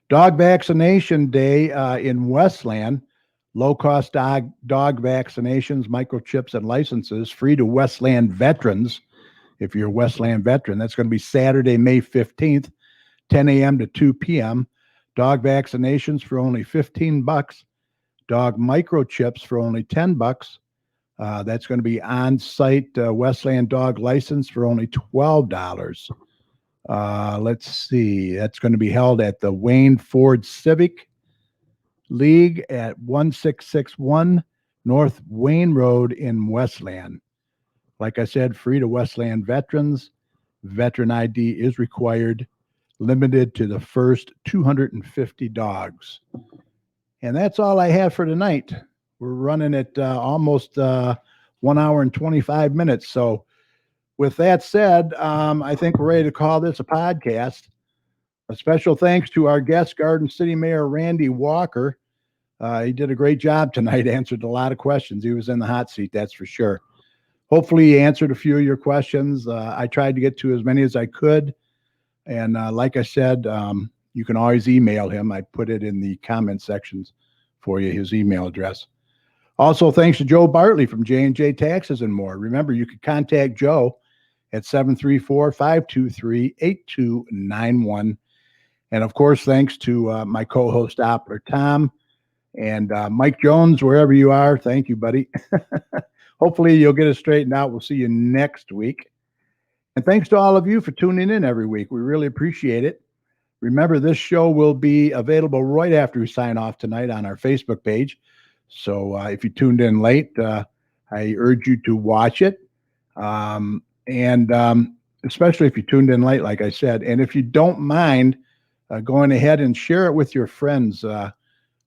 Dog Vaccination Day in Westland. Low-cost dog vaccinations, microchips, and licenses free to Westland veterans. If you're a Westland veteran, that's going to be Saturday, May 15th. 10 a.m. to 2 p.m. Dog vaccinations for only $15. Dog microchips for only $10. That's going to be on-site Westland dog license for only $12. Let's see. That's going to be held at the Wayne Ford Civic League at 1661 North Wayne Road in Westland. Like I said, free to Westland veterans. Veteran ID is required. Limited to the first 250 dogs. And that's all I have for tonight. We're running at almost 1 hour and 25 minutes. So with that said, I think we're ready to call this a podcast. A special thanks to our guest, Garden City Mayor Randy Walker. He did a great job tonight, answered a lot of questions. He was in the hot seat, that's for sure. Hopefully he answered a few of your questions. I tried to get to as many as I could. And like I said, you can always email him. I put it in the comment sections for you, his email address. Also, thanks to Joe Bartley from J&J Taxes and More. Remember, you can contact Joe at 734-523-8291. And of course, thanks to my co-host Doppler Tom and Mike Jones, wherever you are. Thank you, buddy. Hopefully you'll get it straightened out. We'll see you next week. And thanks to all of you for tuning in every week. We really appreciate it. Remember, this show will be available right after we sign off tonight on our Facebook page. So if you tuned in late, I urge you to watch it. Especially if you tuned in late, like I said. And if you don't mind going ahead and share it with your friends,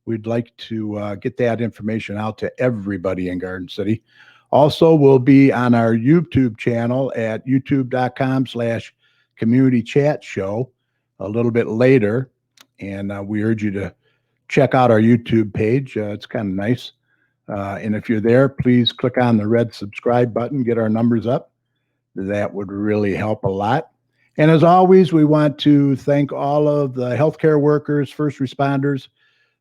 we'd like to get that information out to everybody in Garden City. Also, we'll be on our YouTube channel at youtube.com/community chat show a little bit later. And we urge you to check out our YouTube page. It's kind of nice. And if you're there, please click on the red subscribe button, get our numbers up. That would really help a lot. And as always, we want to thank all of the healthcare workers, first responders,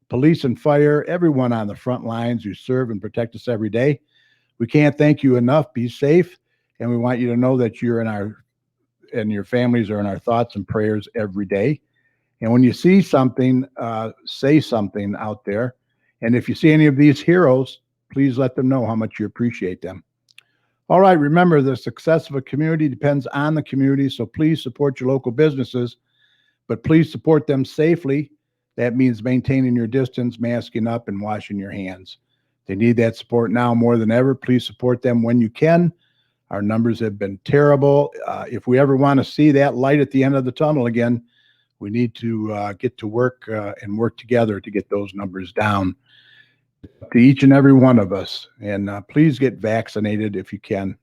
police and fire, everyone on the front lines who serve and protect us every day. We can't thank you enough. Be safe. And we want you to know that you're and your families are in our thoughts and prayers every day. And when you see something, say something out there. And if you see any of these heroes, please let them know how much you appreciate them. All right, remember, the success of a community depends on the community, so please support your local businesses, but please support them safely. That means maintaining your distance, masking up, and washing your hands. They need that support now more than ever. Please support them when you can. Our numbers have been terrible. If we ever want to see that light at the end of the tunnel again, we need to get to work and work together to get those numbers down. To each and every one of us, and please get vaccinated if you can.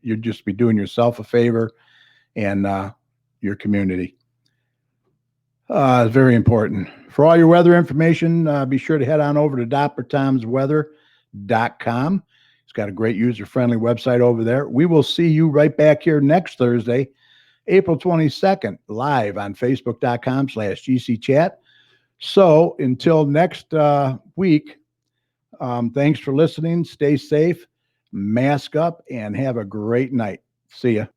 You'd just be doing yourself a favor and your community. It's very important. For all your weather information, be sure to head on over to DopplerTomsWeather.com. It's got a great user-friendly website over there. We will see you right back here next Thursday, April 22nd, live on Facebook.com/GCChat. So until next week, thanks for listening. Stay safe, mask up, and have a great night. See ya.